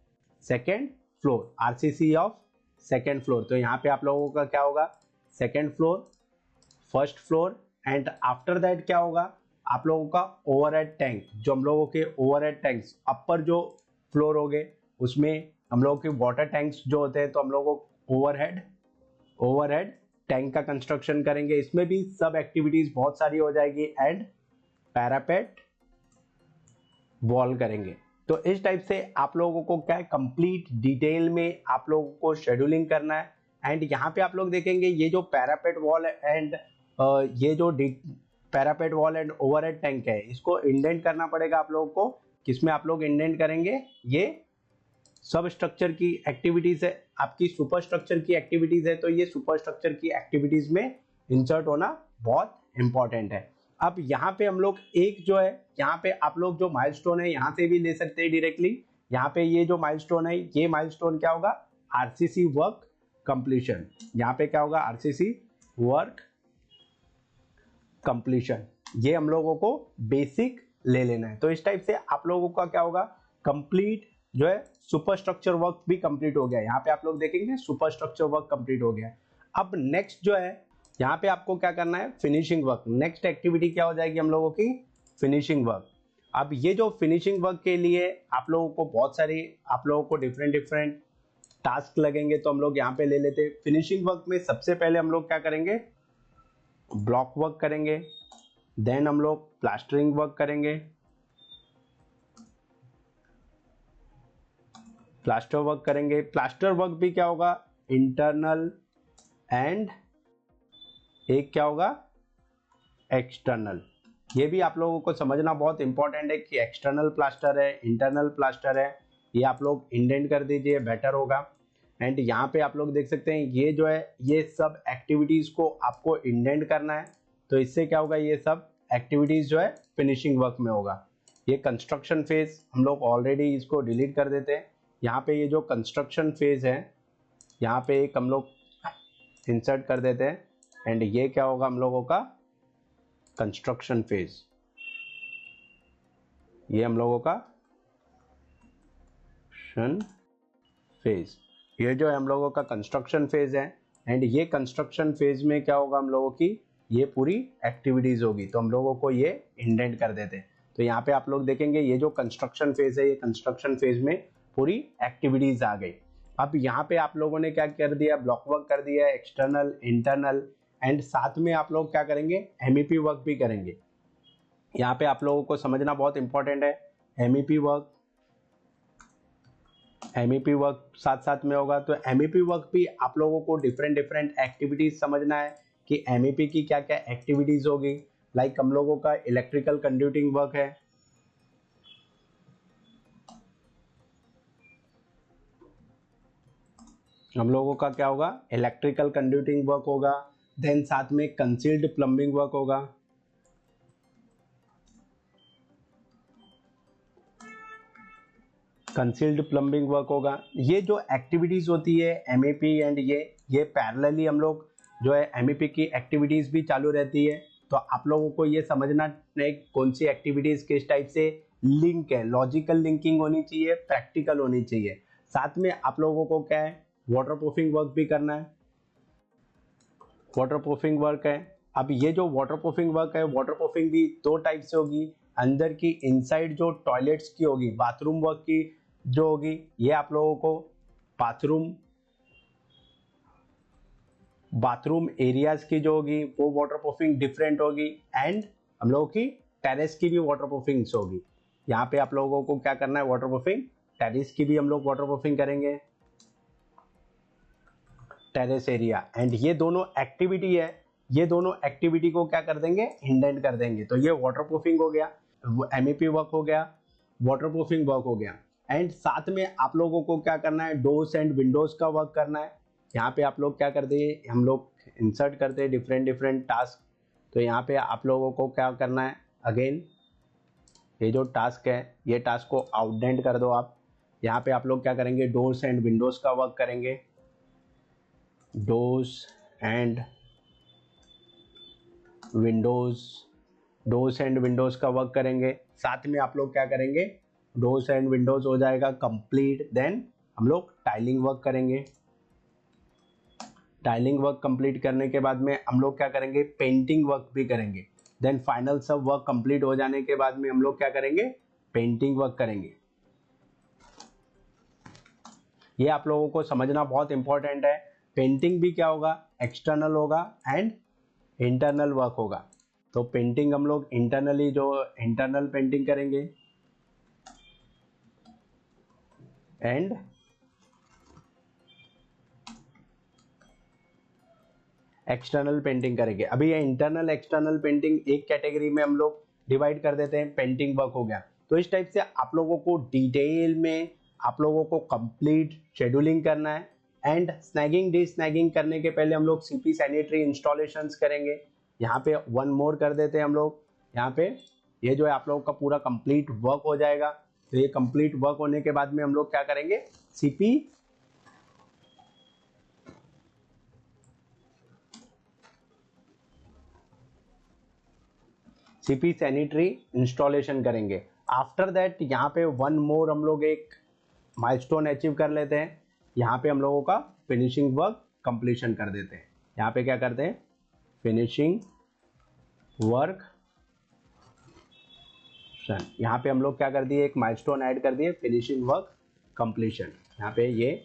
[SPEAKER 1] second floor, RCC of second floor. तो यहाँ पे आप लोगों का क्या होगा, second floor, first floor and after that क्या होगा आप लोगों का ओवरहेड टैंक। जो हम लोगों के ओवरहेड टैंक्स अपर जो फ्लोर हो गए उसमें हम लोगों के वाटर टैंक्स जो होते हैं, तो हम लोगों को ओवरहेड टैंक का कंस्ट्रक्शन करेंगे। इसमें भी सब एक्टिविटीज बहुत सारी हो जाएगी एंड पैरापेट वॉल करेंगे। तो इस टाइप से आप लोगों को क्या है, कंप्लीट डिटेल में आप लोगों को शेड्यूलिंग करना है। एंड यहाँ पे आप लोग देखेंगे ये जो पैरापेट वॉल एंड ये जो parapet wall and overhead tank है इसको इंडेंट करना पड़ेगा आप लोगों को। किसमें आप लोग इंडेंट करेंगे, ये सब स्ट्रक्चर की एक्टिविटीज है, आपकी सुपर स्ट्रक्चर की एक्टिविटीज है, तो ये सुपर स्ट्रक्चर की एक्टिविटीज में इंसर्ट होना बहुत इंपॉर्टेंट है। अब यहाँ पे हम लोग एक जो है, यहाँ पे आप लोग जो माइलस्टोन है यहाँ से भी ले सकते हैं डायरेक्टली। यहाँ पे ये जो माइलस्टोन है ये माइलस्टोन क्या होगा, आरसीसी वर्क कंप्लीशन। यहाँ पे क्या होगा, आरसीसी वर्क कंप्लीशन। ये हम लोगों को बेसिक ले लेना है। तो इस टाइप से आप लोगों का क्या होगा, कंप्लीट जो है सुपर स्ट्रक्चर वर्क भी कंप्लीट हो गया। यहाँ पे आप लोग देखेंगे सुपर स्ट्रक्चर वर्क कंप्लीट हो गया। अब नेक्स्ट जो है यहाँ पे आपको क्या करना है, फिनिशिंग वर्क। नेक्स्ट एक्टिविटी क्या हो जाएगी हम लोगों की, फिनिशिंग वर्क। अब ये जो फिनिशिंग वर्क के लिए आप लोगों को बहुत सारी आप लोगों को डिफरेंट टास्क लगेंगे, तो हम लोग यहाँ पे ले लेते हैं। फिनिशिंग वर्क में सबसे पहले हम लोग क्या करेंगे, ब्लॉक वर्क करेंगे, देन हम लोग प्लास्टरिंग वर्क करेंगे, प्लास्टर वर्क करेंगे। प्लास्टर वर्क भी क्या होगा, इंटरनल एंड एक क्या होगा, एक्सटर्नल। ये भी आप लोगों को समझना बहुत इंपॉर्टेंट है कि एक्सटर्नल प्लास्टर है, इंटरनल प्लास्टर है, ये आप लोग इंडेंट कर दीजिए, बेटर होगा। एंड यहाँ पे आप लोग देख सकते हैं ये जो है, ये सब एक्टिविटीज को आपको इंडेंट करना है, तो इससे क्या होगा, ये सब एक्टिविटीज जो है फिनिशिंग वर्क में होगा। ये कंस्ट्रक्शन फेज हम लोग ऑलरेडी इसको डिलीट कर देते हैं। यहाँ पे ये जो कंस्ट्रक्शन फेज है, यहाँ पे एक हम लोग इंसर्ट कर देते हैं, एंड ये क्या होगा हम लोगों का कंस्ट्रक्शन फेज, ये हम लोगों का फेज, ये जो है हम लोगों का कंस्ट्रक्शन फेज है। एंड ये कंस्ट्रक्शन फेज में क्या होगा, हम लोगों की ये पूरी एक्टिविटीज होगी, तो हम लोगों को ये इंडेंट कर देते हैं। तो यहाँ पे आप लोग देखेंगे ये जो कंस्ट्रक्शन फेज है, ये कंस्ट्रक्शन फेज में पूरी एक्टिविटीज आ गई। अब यहाँ पे आप लोगों ने क्या कर दिया, ब्लॉक वर्क कर दिया, एक्सटर्नल, इंटरनल, एंड साथ में आप लोग क्या करेंगे, एमईपी वर्क भी करेंगे। यहाँ पे आप लोगों को समझना बहुत इंपॉर्टेंट है, एमईपी वर्क, एमईपी वर्क साथ साथ में होगा। तो एमईपी वर्क भी आप लोगों को डिफरेंट डिफरेंट एक्टिविटीज समझना है कि एमईपी की क्या क्या एक्टिविटीज होगी। लाइक हम लोगों का इलेक्ट्रिकल कंड्यूटिंग वर्क है, हम लोगों का क्या होगा, इलेक्ट्रिकल कंड्यूटिंग वर्क होगा। देन साथ में कंसील्ड प्लम्बिंग वर्क होगा, कंसील्ड प्लम्बिंग वर्क होगा। ये जो एक्टिविटीज होती है एमईपी एंड ये पैरेलली हम लोग जो है एमईपी की एक्टिविटीज भी चालू रहती है। तो आप लोगों को ये समझना है कौन सी एक्टिविटीज किस टाइप से लिंक है, लॉजिकल लिंकिंग होनी चाहिए, प्रैक्टिकल होनी चाहिए। साथ में आप लोगों को क्या है, वाटर प्रूफिंग वर्क भी करना है, वाटर प्रूफिंग वर्क है। अब ये जो वाटर प्रूफिंग वर्क है, वाटर प्रूफिंग भी दो टाइप से होगी, अंदर की इनसाइड जो टॉयलेट्स की होगी, बाथरूम वर्क की जो होगी, ये आप लोगों को बाथरूम एरियाज की जो होगी वो वाटर प्रूफिंग डिफरेंट होगी। एंड हम लोगों की टेरेस की भी वाटर प्रूफिंग होगी। यहाँ पे आप लोगों को क्या करना है, वाटर प्रूफिंग, टेरेस की भी हम लोग वाटर प्रूफिंग करेंगे, टेरेस एरिया। एंड ये दोनों एक्टिविटी है, ये दोनों एक्टिविटी को क्या कर देंगे, इंडेंट कर देंगे। तो ये वाटर प्रूफिंग हो गया, एमईपी वर्क हो गया, वाटर प्रूफिंग वर्क हो गया। एंड साथ में आप लोगों को क्या करना है, डोर्स एंड विंडोज का वर्क करना है। यहाँ पे आप लोग क्या करते हैं, हम लोग इंसर्ट करते हैं डिफरेंट डिफरेंट टास्क। तो यहाँ पे आप लोगों को क्या करना है, अगेन ये जो टास्क है, ये टास्क को आउटडेंट कर दो आप। यहाँ पे आप लोग क्या करेंगे, डोर्स एंड विंडोज का वर्क करेंगे, डोर्स एंड विंडोज का वर्क करेंगे। साथ में आप लोग क्या करेंगे, डोर्स एंड विंडोज हो जाएगा कंप्लीट। देन हम लोग टाइलिंग वर्क करेंगे, टाइलिंग वर्क कंप्लीट करने के बाद में हम लोग क्या करेंगे, पेंटिंग वर्क भी करेंगे। देन फाइनल सब वर्क कंप्लीट हो जाने के बाद में हम लोग क्या करेंगे, पेंटिंग वर्क करेंगे। ये आप लोगों को समझना बहुत इंपॉर्टेंट है। पेंटिंग भी क्या होगा, एक्सटर्नल होगा एंड इंटरनल वर्क होगा। तो पेंटिंग हम लोग इंटरनली जो इंटरनल पेंटिंग करेंगे एंड एक्सटर्नल पेंटिंग करेंगे। अभी ये इंटरनल एक्सटर्नल पेंटिंग एक कैटेगरी में हम लोग डिवाइड कर देते हैं, पेंटिंग वर्क हो गया। तो इस टाइप से आप लोगों को डिटेल में आप लोगों को कंप्लीट शेड्यूलिंग करना है। एंड स्नैगिंग डिस्नैगिंग करने के पहले हम लोग सीपी सैनिटरी इंस्टॉलेशंस करेंगे। यहाँ पे वन मोर कर देते हैं हम लोग, यहाँ पे ये जो है आप लोगों का पूरा कंप्लीट वर्क हो जाएगा। तो ये कंप्लीट वर्क होने के बाद में हम लोग क्या करेंगे, सीपी सैनिटरी इंस्टॉलेशन करेंगे। आफ्टर दैट यहाँ पे वन मोर हम लोग एक माइलस्टोन अचीव कर लेते हैं। यहाँ पे हम लोगों का फिनिशिंग वर्क कंप्लीशन कर देते हैं। यहाँ पे क्या करते हैं, फिनिशिंग वर्क, यहाँ पे हम लोग क्या कर दिए, एक माइलस्टोन ऐड कर दिए, फिनिशिंग वर्क कंप्लीशन। यहाँ पे ये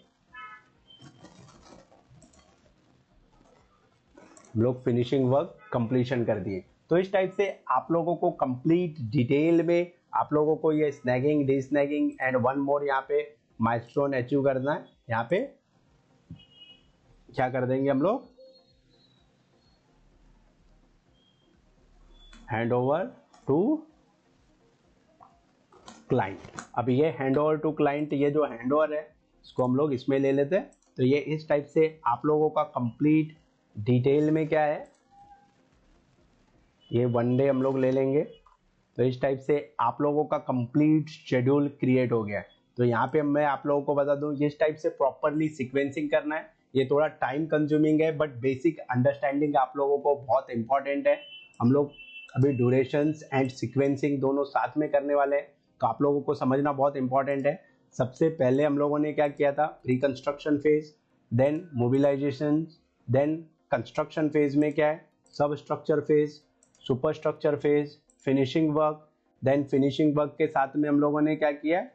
[SPEAKER 1] हम लोग फिनिशिंग वर्क कंप्लीशन कर दिए। तो इस टाइप से आप लोगों को कंप्लीट डिटेल में आप लोगों को ये स्नैगिंग, डी स्नैगिंग एंड वन मोर यहाँ पे माइलस्टोन अचीव करना है। यहाँ पे क्या कर देंगे हम लोग, हैंड ओवर टू क्लाइंट। अब ये हैंड ओवर टू क्लाइंट, ये जो हैंड ओवर है इसको हम लोग इसमें ले लेते हैं। तो ये इस टाइप से आप लोगों का कंप्लीट डिटेल में क्या है, ये वन डे हम लोग ले लेंगे। तो इस टाइप से आप लोगों का कंप्लीट शेड्यूल क्रिएट हो गया है। तो यहाँ पे मैं आप लोगों को बता दूं, इस टाइप से प्रॉपरली सीक्वेंसिंग करना है। ये थोड़ा टाइम कंज्यूमिंग है बट बेसिक अंडरस्टैंडिंग आप लोगों को बहुत इंपॉर्टेंट है। हम लोग अभी ड्यूरेशंस एंड सीक्वेंसिंग दोनों साथ में करने वाले हैं, तो आप लोगों को समझना बहुत इंपॉर्टेंट है। सबसे पहले हम लोगों ने क्या किया था, pre construction phase, then mobilisation, then construction phase में क्या है, sub structure phase, super structure phase, finishing work. Then finishing work के साथ में हम लोगों ने क्या किया,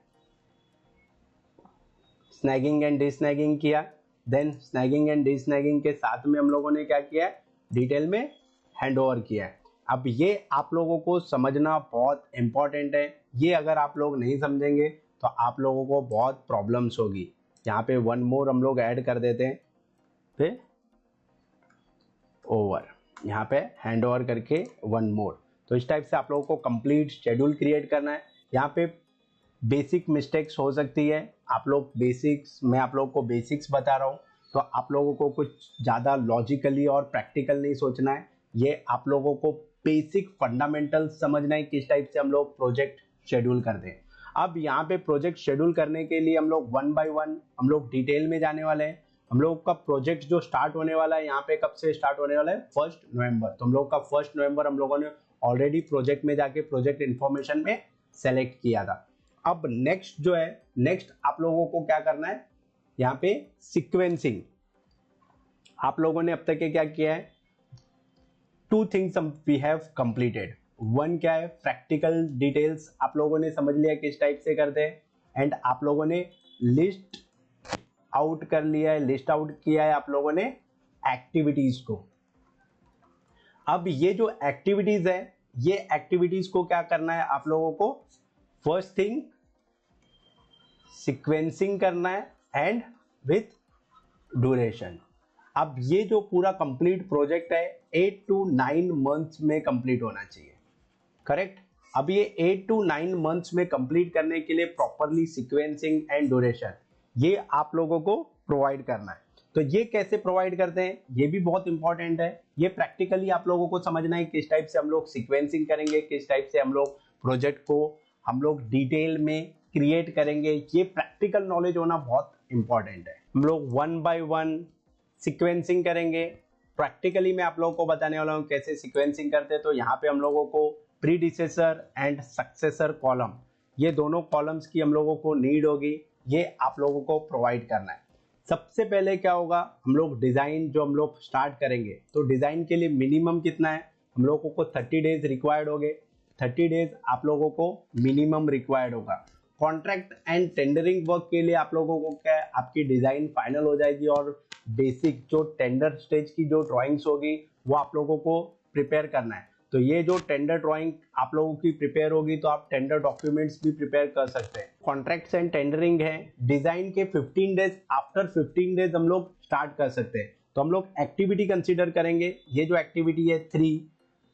[SPEAKER 1] स्नैगिंग एंड डिस्नैगिंग किया। देन स्नैगिंग एंड डिस्नैगिंग के साथ में हम लोगों ने क्या किया, डिटेल में हैंडओवर किया है। अब ये आप लोगों को समझना बहुत इंपॉर्टेंट है। ये अगर आप लोग नहीं समझेंगे तो आप लोगों को बहुत प्रॉब्लम्स होगी। यहाँ पे वन मोर हम लोग ऐड कर देते हैं, फिर ओवर, यहाँ पे हैंड ओवर करके वन मोर। तो इस टाइप से आप लोगों को कंप्लीट शेड्यूल क्रिएट करना है। यहाँ पे बेसिक मिस्टेक्स हो सकती है, आप लोग बेसिक्स, मैं आप लोगों को बेसिक्स बता रहा हूँ, तो आप लोगों को कुछ ज़्यादा लॉजिकली और प्रैक्टिकल नहीं सोचना है। ये आप लोगों को बेसिक फंडामेंटल समझना है किस टाइप से हम लोग प्रोजेक्ट शेड्यूल करते हैं। अब यहाँ पे प्रोजेक्ट शेड्यूल करने के लिए हम लोग वन बाय वन हम लोग डिटेल में जाने वाले हैं। हम लोग का प्रोजेक्ट जो स्टार्ट होने वाला है, यहाँ पे कब से स्टार्ट होने वाला है, 1 नवंबर। तो हम लोग का 1 नवंबर हम लोगों ने ऑलरेडी प्रोजेक्ट में जाके प्रोजेक्ट इन्फॉर्मेशन में सेलेक्ट किया था। अब नेक्स्ट जो है, नेक्स्ट आप लोगों को क्या करना है, यहाँ पे सीक्वेंसिंग। आप लोगों ने अब तक क्या किया है, 2 things we have completed. One क्या है, प्रैक्टिकल डिटेल्स आप लोगों ने समझ लिया किस टाइप से करते हैं, एंड आप लोगों ने लिस्ट आउट कर लिया है, लिस्ट आउट किया है आप लोगों ने एक्टिविटीज को। अब ये जो एक्टिविटीज है, ये एक्टिविटीज को क्या करना है आप लोगों को, फर्स्ट थिंग सीक्वेंसिंग करना है एंड विथ ड्यूरेशन। अब ये जो पूरा कंप्लीट प्रोजेक्ट है 8 to 9 मंथ्स में कंप्लीट होना चाहिए, करेक्ट। अब ये 8 to 9 मंथ्स में कंप्लीट करने के लिए प्रॉपरली सीक्वेंसिंग एंड ड्यूरेशन ये आप लोगों को प्रोवाइड करना है। तो ये कैसे प्रोवाइड करते हैं, ये भी बहुत इंपॉर्टेंट है। ये प्रैक्टिकली आप लोगों को समझना है किस टाइप से हम लोग सीक्वेंसिंग करेंगे, किस टाइप से हम लोग प्रोजेक्ट को हम लोग डिटेल में क्रिएट करेंगे। ये प्रैक्टिकल नॉलेज होना बहुत इंपॉर्टेंट है। हम लोग वन बाय वन सीक्वेंसिंग करेंगे। प्रैक्टिकली मैं आप लोगों को बताने वाला हूँ कैसे सीक्वेंसिंग करते हैं। तो यहाँ पे हम लोगों को प्रीडिसेसर एंड सक्सेसर कॉलम, ये दोनों कॉलम्स की हम लोगों को नीड होगी, ये आप लोगों को प्रोवाइड करना है। सबसे पहले क्या होगा, हम लोग डिजाइन जो हम लोग स्टार्ट करेंगे, तो डिजाइन के लिए मिनिमम कितना है, हम लोगों को 30 डेज रिक्वायर्ड होंगे। 30 डेज आप लोगों को मिनिमम रिक्वायर्ड होगा। कॉन्ट्रैक्ट एंड टेंडरिंग वर्क के लिए आप लोगों को क्या है, आपकी डिजाइन फाइनल हो जाएगी और बेसिक जो टेंडर स्टेज की जो ड्राइंग्स होगी वो आप लोगों को प्रिपेयर करना है। तो ये जो टेंडर ड्राइंग आप लोगों की प्रिपेयर होगी तो आप टेंडर डॉक्यूमेंट्स भी प्रिपेयर कर सकते हैं। कॉन्ट्रैक्ट्स एंड टेंडरिंग है, डिजाइन के 15 डेज, आफ्टर 15 डेज हम लोग स्टार्ट कर सकते हैं। तो हम लोग एक्टिविटी कंसीडर करेंगे, ये जो एक्टिविटी है 3,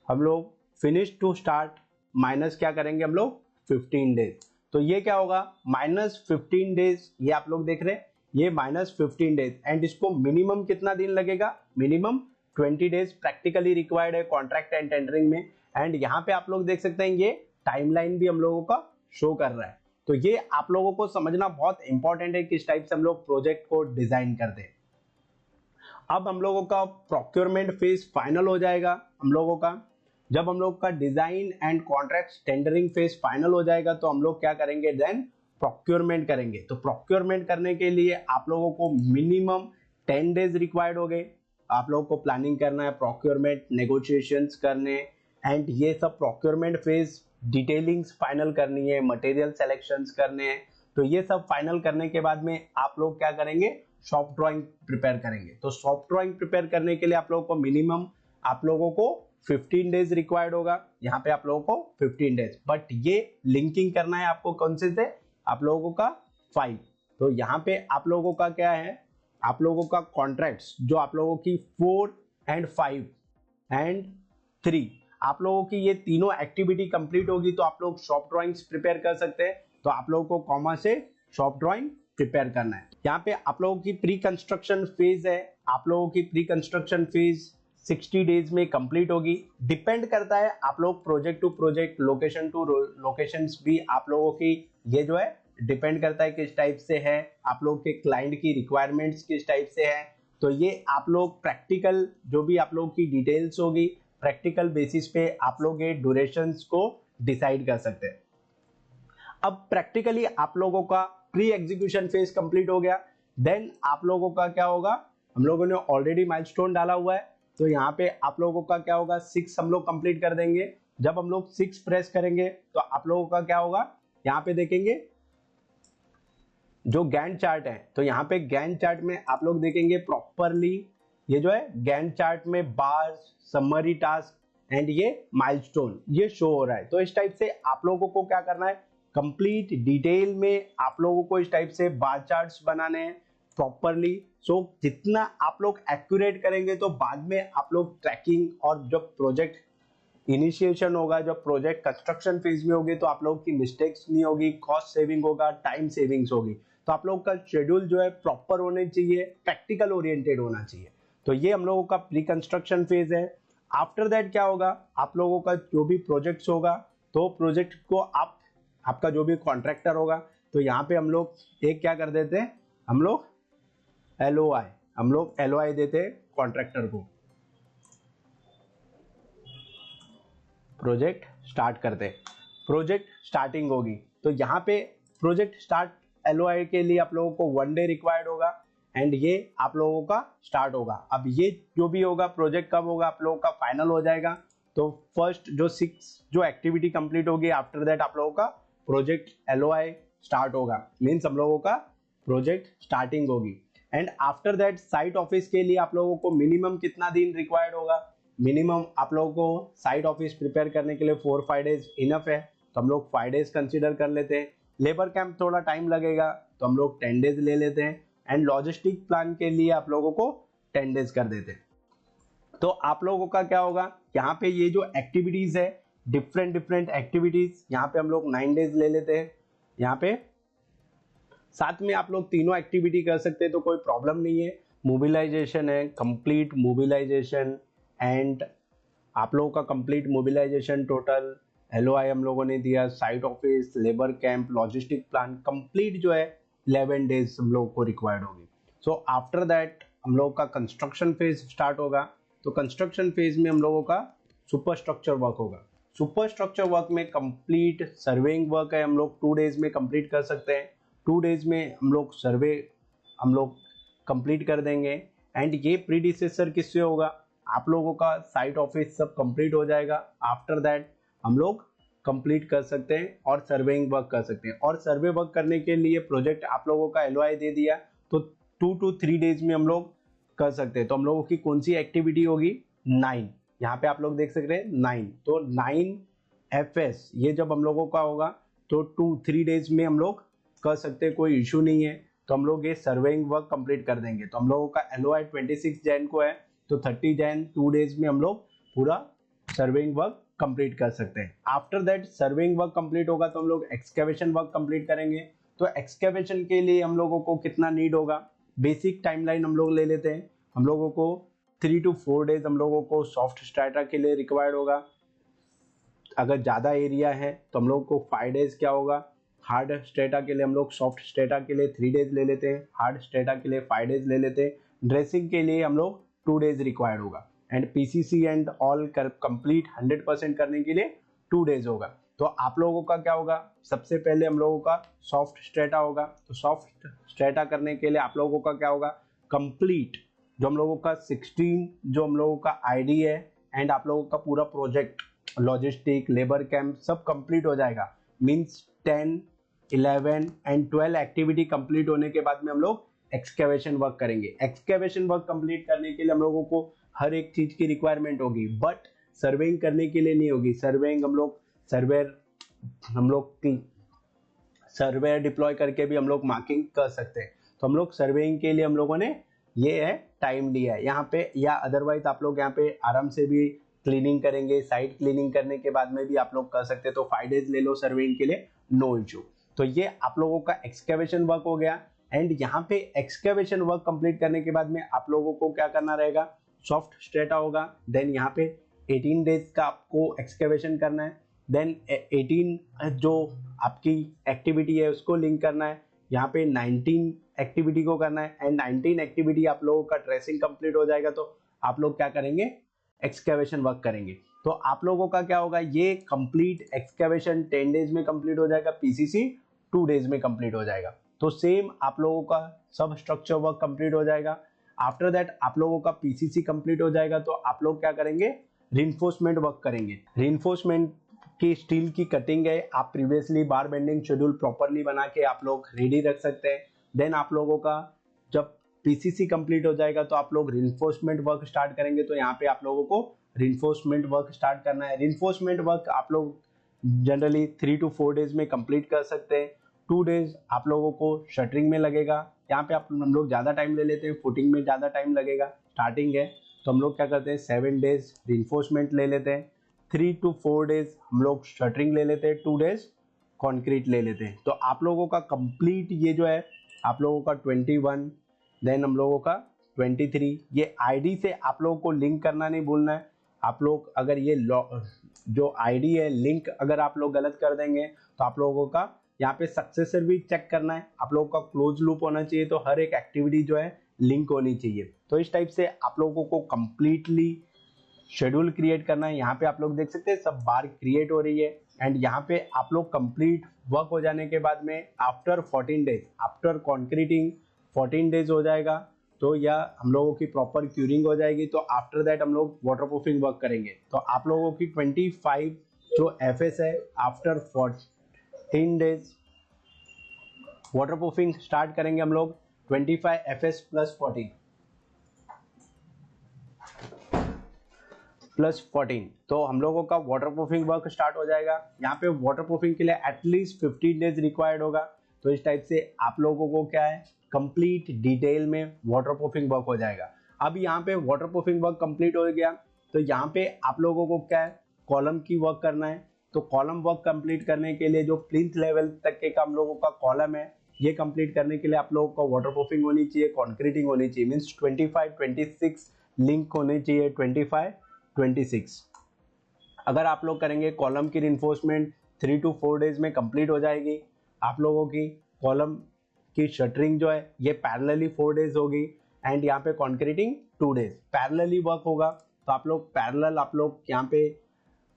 [SPEAKER 1] हम लोग फिनिश टू स्टार्ट माइनस क्या करेंगे हम लोग 15 डेज। तो ये क्या होगा, -15 डेज, ये आप लोग देख रहे हैं, ये -15 डेज, एंड इसको मिनिमम कितना दिन लगेगा, मिनिमम 20 डेज प्रैक्टिकली रिक्वायर्ड है कॉन्ट्रैक्ट एंड टेंडरिंग में। एंड यहाँ पे आप लोग देख सकते हैं ये टाइमलाइन भी हम लोगों का शो कर रहा है। तो ये आप लोगों को समझना बहुत इंपॉर्टेंट है किस टाइप से हम लोग प्रोजेक्ट को डिजाइन करते हैं। अब हम लोगों का प्रोक्योरमेंट फेज फाइनल हो जाएगा हम लोगों का। जब हम लोग का design and contract tendering phase final हो जाएगा तो हम लोग क्या करेंगे, देन प्रोक्योरमेंट करेंगे। तो प्रोक्योरमेंट करने के लिए आप लोगों को मिनिमम 10 डेज रिक्वायर्ड हो गए। आप लोगों को प्लानिंग करना है, प्रोक्योरमेंट नेगोशिएशंस करने, एंड ये सब प्रोक्योरमेंट फेज डिटेलिंग्स फाइनल करनी है, मटेरियल सिलेक्शंस करने हैं। तो ये सब फाइनल करने के बाद में आप लोग क्या करेंगे, सॉफ्ट ड्राइंग प्रिपेयर करेंगे। तो सॉफ्ट ड्राइंग प्रिपेयर करने के लिए आप लोगों को मिनिमम आप लोगों को 15 डेज रिक्वायर्ड होगा। यहाँ पे आप लोगों को 15 डेज, बट ये लिंकिंग करना है आपको कौन से थे, आप लोगों का 5। तो यहाँ पे आप लोगों का क्या है, आप लोगों का कॉन्ट्रैक्ट्स जो आप लोगों की 4 एंड 5 एंड 3, आप लोगों की ये तीनों एक्टिविटी कंप्लीट होगी तो आप लोग सॉफ्ट ड्राइंग्स प्रिपेयर कर सकते हैं। तो आप लोगों को कॉमा से सॉफ्ट ड्राइंग प्रिपेयर करना है। यहाँ पे आप लोगों की प्री कंस्ट्रक्शन फेज है, आप लोगों की प्री कंस्ट्रक्शन फेज 60 डेज में कंप्लीट होगी। डिपेंड करता है आप लोग project to project, location to locations भी आप लोगों की ये जो है डिपेंड करता है किस टाइप से है, आप लोग के क्लाइंट की रिक्वायरमेंट्स किस टाइप से है। तो ये आप लोग प्रैक्टिकल जो भी आप लोग की डिटेल्स होगी, प्रैक्टिकल बेसिस पे आप लोग ये ड्यूरेशंस को डिसाइड कर सकते हैं। अब प्रैक्टिकली आप लोगों का प्री एग्जीक्यूशन फेज कंप्लीट हो गया, देन आप लोगों का क्या होगा, हम लोगों ने ऑलरेडी माइलस्टोन डाला हुआ है, तो यहाँ पे आप लोगों का क्या होगा, 6 हम लोग कंप्लीट कर देंगे। जब हम लोग 6 प्रेस करेंगे तो आप लोगों का क्या होगा, यहाँ पे देखेंगे जो गैंट चार्ट है, तो यहाँ पे गैंट चार्ट में आप लोग देखेंगे प्रॉपरली ये जो है गैंट चार्ट में बार्स, समरी टास्क एंड ये माइलस्टोन ये शो हो रहा है। तो इस टाइप से आप लोगों को क्या करना है, कंप्लीट डिटेल में आप लोगों को इस टाइप से बार चार्ट्स बनाने हैं प्रॉपरली। सो जितना आप लोग एक्यूरेट करेंगे तो बाद में आप लोग ट्रैकिंग और जब प्रोजेक्ट इनिशिएशन होगा, जब प्रोजेक्ट कंस्ट्रक्शन फेज में होगी तो आप लोगों की मिस्टेक्स नहीं होगी, कॉस्ट सेविंग होगा, टाइम सेविंग्स होगी। तो आप लोग का शेड्यूल जो है प्रॉपर होने चाहिए, प्रैक्टिकल ओरिएंटेड होना चाहिए। तो ये हम लोगों का प्री कंस्ट्रक्शन फेज है। आफ्टर दैट क्या होगा, आप लोगों का जो भी प्रोजेक्ट्स होगा तो प्रोजेक्ट को आपका जो भी कॉन्ट्रैक्टर होगा तो यहाँ पे हम लोग एक क्या कर देते हैं, हम लोग LOI देते हैं कॉन्ट्रैक्टर को। प्रोजेक्ट स्टार्ट करते हैं, प्रोजेक्ट स्टार्टिंग होगी तो यहाँ पे प्रोजेक्ट स्टार्ट LOI के लिए आप लोगों को 1 डे रिक्वायर्ड होगा एंड ये आप लोगों का स्टार्ट होगा। अब ये जो भी होगा प्रोजेक्ट कब होगा, आप लोगों का फाइनल हो जाएगा। तो फर्स्ट जो 6 जो एक्टिविटी कंप्लीट होगी, आफ्टर दैट आप लोगों का प्रोजेक्ट LOI स्टार्ट होगा, मीन्स हम लोगों का प्रोजेक्ट स्टार्टिंग होगी। And after that site office के लिए आप लोगों को मिनिमम कितना दिन रिक्वायर्ड होगा, मिनिमम आप लोगों को साइट ऑफिस प्रिपेयर करने के लिए 4-5 डेज इनफ है, तो हम लोग 5 डेज कंसिडर कर लेते हैं। लेबर कैंप थोड़ा टाइम लगेगा तो हम लोग 10 डेज ले लेते हैं एंड लॉजिस्टिक प्लान के लिए आप लोगों को 10 डेज कर देते हैं। तो आप लोगों का क्या होगा, यहाँ पे ये जो एक्टिविटीज है डिफरेंट एक्टिविटीज, यहाँ पे हम लोग 9 डेज ले लेते हैं। यहाँ पे साथ में आप लोग तीनों एक्टिविटी कर सकते हैं तो कोई प्रॉब्लम नहीं है। मोबिलाइजेशन है, कंप्लीट मोबिलाइजेशन एंड आप लोगों का कंप्लीट मोबिलाइजेशन टोटल LOI हम लोगों ने दिया, site office, labour camp, logistic plan complete जो है 11 डेज हम लोगों को रिक्वायर्ड होगी। सो आफ्टर दैट हम लोगों का कंस्ट्रक्शन फेज स्टार्ट होगा। तो कंस्ट्रक्शन फेज में हम लोगों का सुपर स्ट्रक्चर वर्क होगा। सुपर स्ट्रक्चर वर्क में कंप्लीट सर्वेइंग वर्क है, हम लोग 2 डेज में कंप्लीट कर सकते हैं। 2 डेज में हम लोग सर्वे हम लोग कंप्लीट कर देंगे एंड ये प्रीडिसेसर किससे होगा, आप लोगों का साइट ऑफिस सब कंप्लीट हो जाएगा। आफ्टर दैट हम लोग कंप्लीट कर सकते हैं और सर्वेइंग वर्क कर सकते हैं। और सर्वे वर्क करने के लिए प्रोजेक्ट आप लोगों का LOI दे दिया तो 2 to 3 डेज में हम लोग कर सकते हैं। तो हम लोगों की कौन सी एक्टिविटी होगी, 9, यहाँ पे आप लोग देख सकते हैं 9। तो 9 FS ये जब हम लोगों का होगा तो 2-3 डेज में हम लोग कर सकते हैं, कोई इशू नहीं है। तो हम लोग ये सर्वेइंग वर्क कंप्लीट कर देंगे। तो हम लोगों का LOI 26 जैन को है तो 30 जैन 2 डेज में हम लोग पूरा सर्वेइंग वर्क कंप्लीट कर सकते हैं। After that surveying work complete होगा तो हम लोग एक्सकेवेशन वर्क कंप्लीट करेंगे। तो एक्सकेवेशन के लिए हम लोगों को कितना नीड होगा, बेसिक टाइमलाइन हम लोग ले लेते हैं। हम लोगों को 3 to 4 डेज हम लोगों को सॉफ्ट स्ट्रैटा के लिए रिक्वायर्ड होगा। अगर ज़्यादा एरिया है तो हम लोग को 5 डेज क्या होगा, हार्ड स्ट्रेटा के लिए हम लोग सॉफ्ट स्ट्रेटा के लिए 3 डेज ले लेते हैं, हार्ड स्ट्रेटा के लिए 5 डेज ले लेते हैं, ड्रेसिंग के लिए हम लोग 2 डेज रिक्वायर्ड होगा and PCC and all complete 100% करने के लिए 2 डेज होगा। तो आप लोगों का क्या होगा, सबसे पहले हम लोगों का सॉफ्ट स्ट्रेटा होगा। तो सॉफ्ट स्ट्रेटा करने के लिए आप लोगों का क्या होगा, कंप्लीट जो हम लोगों का 16 जो हम लोगों का ID है एंड आप लोगों का पूरा प्रोजेक्ट लॉजिस्टिक लेबर कैंप सब कंप्लीट हो जाएगा। मीन्स 10 11 एंड 12 एक्टिविटी कंप्लीट होने के बाद में हम लोग एक्सकेवेशन वर्क करेंगे। एक्सकेवेशन वर्क कंप्लीट करने के लिए हम लोगों को हर एक चीज की रिक्वायरमेंट होगी, बट सर्वेइंग करने के लिए नहीं होगी। सर्वेइंग हम लोग सर्वेयर डिप्लॉय करके भी हम लोग मार्किंग कर सकते हैं। तो हम लोग सर्वेइंग के लिए हम लोगों ने ये है टाइम लिया है यहाँ पे, या अदरवाइज आप लोग यहाँ पे आराम से भी क्लीनिंग करेंगे, साइट क्लीनिंग करने के बाद में भी आप लोग कर सकते हैं। तो 5 डेज ले लो सर्वेइंग के लिए, नो इशू। तो ये आप लोगों का एक्सकेवेशन वर्क हो गया। एंड यहाँ पे एक्सकेवेशन वर्क कंप्लीट करने के बाद में आप लोगों को क्या करना रहेगा, सॉफ्ट स्ट्रेटा होगा। देन यहाँ पे 18 डेज का आपको एक्सकेवेशन करना है। देन 18 जो आपकी एक्टिविटी है उसको लिंक करना है, यहाँ पे 19 एक्टिविटी को करना है। एंड 19 एक्टिविटी आप लोगों का ट्रेसिंग कंप्लीट हो जाएगा तो आप लोग क्या करेंगे, एक्सकेवेशन वर्क करेंगे। तो आप लोगों का क्या होगा, ये कंप्लीट एक्सकेवेशन 10 डेज में कंप्लीट हो जाएगा, पीसीसी 2 डेज में कंप्लीट हो जाएगा। तो सेम आप लोगों का सब स्ट्रक्चर वर्क कंप्लीट हो जाएगा। आफ्टर दैट आप लोगों का पीसीसी कंप्लीट हो जाएगा तो आप लोग क्या करेंगे, रिइंफोर्समेंट वर्क करेंगे। रिइंफोर्समेंट की स्टील की कटिंग है, आप प्रीवियसली बार बेंडिंग शेड्यूल प्रॉपरली बना के आप लोग रेडी रख सकते हैं। देन आप लोगों का जब पीसीसी कंप्लीट हो जाएगा तो आप लोग रिइंफोर्समेंट वर्क स्टार्ट करेंगे। तो यहाँ पे आप लोगों को रिइंफोर्समेंट वर्क स्टार्ट करना है। रिइंफोर्समेंट वर्क आप लोग जनरली 3 to 4 डेज में कंप्लीट कर सकते हैं। 2 डेज आप लोगों को शटरिंग में लगेगा, यहाँ पे हम लोग ज़्यादा टाइम ले लेते हैं, फुटिंग में ज़्यादा टाइम लगेगा, स्टार्टिंग है। तो हम लोग क्या करते हैं, 7 डेज रिइंफोर्समेंट ले लेते हैं, 3 to 4 डेज हम लोग शटरिंग ले लेते हैं, 2 डेज कंक्रीट ले लेते हैं। तो आप लोगों का कंप्लीट ये जो है आप लोगों का 21, देन हम लोगों का 23, ये आईडी से आप लोगों को लिंक करना नहीं भूलना है। आप लोग अगर ये जो आईडी है लिंक अगर आप लोग गलत कर देंगे तो आप लोगों का यहाँ पे सक्सेसर भी चेक करना है, आप लोगों का क्लोज लूप होना चाहिए। तो हर एक एक्टिविटी जो है लिंक होनी चाहिए। तो इस टाइप से आप लोगों को कंप्लीटली शेड्यूल क्रिएट करना है। यहाँ पे आप लोग देख सकते हैं सब बार क्रिएट हो रही है। एंड यहाँ पे आप लोग कंप्लीट वर्क हो जाने के बाद में after 14 days, after concreting 14 days हो जाएगा तो यह हम लोगों की प्रॉपर क्यूरिंग हो जाएगी। तो आफ्टर दैट हम लोग वाटरप्रूफिंग वर्क करेंगे। तो आप लोगों की 25 जो एफएस है आफ्टर 14 डेज वाटरप्रूफिंग स्टार्ट करेंगे हम लोग, 25 एफएस प्लस 14 तो हम लोगों का वाटरप्रूफिंग वर्क स्टार्ट हो जाएगा। यहाँ पे वाटरप्रूफिंग के लिए एटलीस्ट 15 डेज रिक्वायर्ड होगा। तो इस टाइप से आप लोगों को क्या है, कंप्लीट डिटेल में वाटरप्रूफिंग वर्क हो जाएगा। अब यहाँ पे वाटरप्रूफिंग वर्क कंप्लीट हो गया तो यहाँ पे आप लोगों को क्या है, कॉलम की वर्क करना है। तो कॉलम वर्क कंप्लीट करने के लिए जो प्लिंथ लेवल तक के का हम लोगों का कॉलम है, ये कंप्लीट करने के लिए आप लोगों को वाटरप्रूफिंग होनी चाहिए, कॉन्क्रीटिंग होनी चाहिए, मीन्स 25 26 लिंक होने चाहिए, 25 26। अगर आप लोग करेंगे कॉलम की रिइंफोर्समेंट 3 to 4 डेज में कंप्लीट हो जाएगी। आप लोगों की कॉलम की शटरिंग जो है ये पैरेलली 4 डेज होगी। एंड यहाँ पे कॉन्क्रीटिंग 2 डेज पैरेलली वर्क होगा। तो आप लोग पैरेलल आप लोग यहाँ पे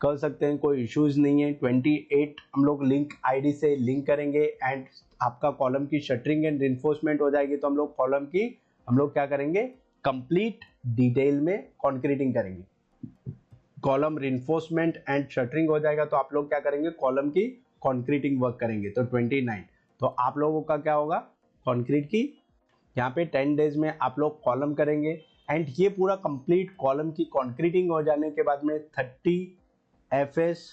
[SPEAKER 1] कर सकते हैं, कोई इश्यूज नहीं है। 28 हम लोग लिंक आईडी से लिंक करेंगे एंड आपका कॉलम की शटरिंग एंड रिइंफोर्समेंट हो जाएगी। तो हम लोग कॉलम की हम लोग क्या करेंगे, कंप्लीट डिटेल में कॉन्क्रीटिंग करेंगे। कॉलम रिइंफोर्समेंट एंड शटरिंग हो जाएगा तो आप लोग क्या करेंगे, कॉलम की कॉन्क्रीटिंग वर्क करेंगे। तो 29 तो आप लोगों का क्या होगा, कॉन्क्रीट की यहाँ पे 10 डेज में आप लोग कॉलम करेंगे। एंड ये पूरा कंप्लीट कॉलम की कॉन्क्रीटिंग हो जाने के बाद में 30 FS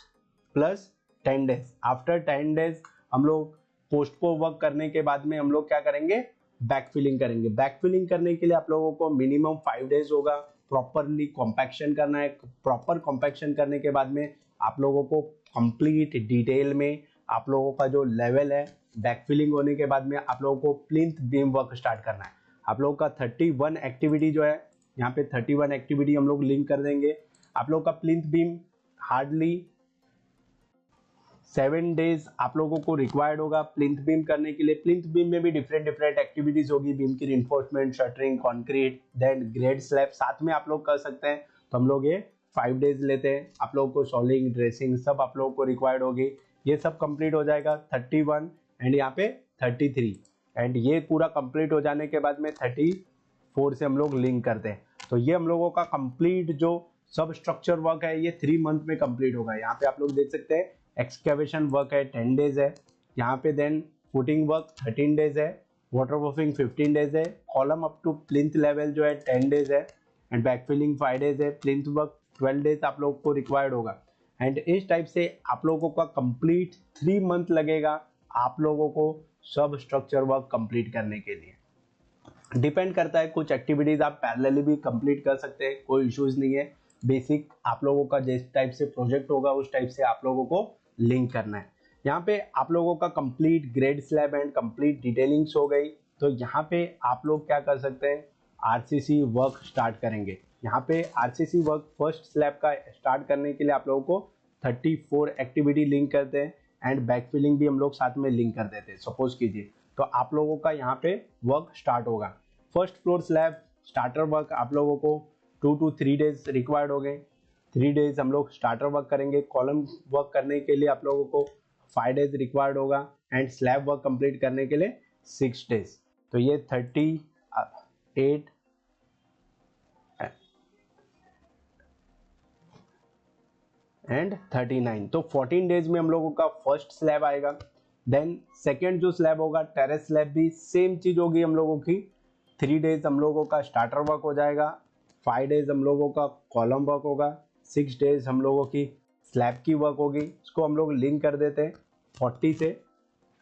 [SPEAKER 1] plus 10 days, after 10 days हम लोग पोस्ट को वर्क करने के बाद में हम लोग क्या करेंगे, बैकफिलिंग करेंगे। बैकफिलिंग करने के लिए आप लोगों को मिनिमम 5 डेज होगा, प्रॉपरली कॉम्पैक्शन करना है। प्रॉपर कॉम्पैक्शन करने के बाद में आप लोगों को कंप्लीट डिटेल में आप लोगों का जो लेवल है, बैकफिलिंग होने के बाद में आप लोगों को प्लिंथ बीम वर्क स्टार्ट करना है। आप लोगों का 31 एक्टिविटी जो है, यहाँ पे 31 एक्टिविटी हम लोग लिंक कर देंगे। आप लोगों का प्लिंथ बीम हार्डली 7 डेज आप लोगों को रिक्वायर्ड होगा प्लिंथ बीम करने के लिए। प्लिंथ बीम में भी डिफरेंट एक्टिविटीज होगी, बीम की reinforcement, shuttering, concrete, then grade slab साथ में आप लोग कर सकते हैं। तो हम लोग ये 5 डेज लेते हैं। आप लोगों को सॉलिंग, ड्रेसिंग सब आप लोगों को रिक्वायर्ड होगी। ये सब कंप्लीट हो जाएगा 31 एंड यहाँ पे 33 एंड ये पूरा कंप्लीट हो जाने के बाद में 34 से हम लोग लिंक करते हैं। तो ये हम लोगों का कंप्लीट जो सब स्ट्रक्चर वर्क है ये 3 मंथ में कंप्लीट होगा। यहाँ पे आप लोग देख सकते हैं एक्सकेवेशन वर्क है 10 डेज है, यहाँ पे देन फुटिंग वर्क 13 डेज है, वाटरप्रूफिंग 15 डेज है, column up to plinth level जो है 10 डेज है, एंड बैकफिलिंग 5 डेज है, प्लिंथ वर्क 12 डेज आप लोग को रिक्वायर्ड होगा। एंड इस टाइप से आप लोगों का कंप्लीट 3 मंथ लगेगा आप लोगों को सब स्ट्रक्चर वर्क कंप्लीट करने के लिए। डिपेंड करता है, कुछ एक्टिविटीज आप पैरेलली भी कंप्लीट कर सकते हैं, कोई इश्यूज नहीं है। बेसिक आप लोगों का जिस टाइप से प्रोजेक्ट होगा उस टाइप से आप लोगों को लिंक करना है। यहाँ पे आप लोगों का complete grade slab and complete detailings हो गई। तो यहाँ पे आप लोग क्या कर सकते हैं, आरसीसी वर्क स्टार्ट करेंगे। यहाँ पे आरसीसी वर्क फर्स्ट स्लैब का स्टार्ट करने के लिए आप लोगों को 34 एक्टिविटी लिंक करते हैं एंड बैकफिलिंग भी हम लोग साथ में लिंक कर देते हैं। सपोज कीजिए तो आप लोगों का यहाँ पे वर्क स्टार्ट होगा। First floor slab starter work आप लोगों को 2 to 3 डेज रिक्वायर्ड हो गए। 3 डेज हम लोग स्टार्टर वर्क करेंगे। कॉलम वर्क करने के लिए आप लोगों को 5 डेज रिक्वायर्ड होगा एंड स्लैब वर्क कंप्लीट करने के लिए 6 डेज। तो ये 38 एंड 39, तो 14 डेज में हम लोगों का फर्स्ट स्लैब आएगा। देन सेकेंड जो स्लैब होगा टेरेस स्लैब भी सेम चीज होगी हम लोगों की। 3 डेज हम लोगों का स्टार्टर वर्क हो जाएगा, 5 डेज हम लोगों का कॉलम वर्क होगा, 6 डेज हम लोगों की स्लैब की वर्क होगी। इसको हम लोग लिंक कर देते हैं 40 से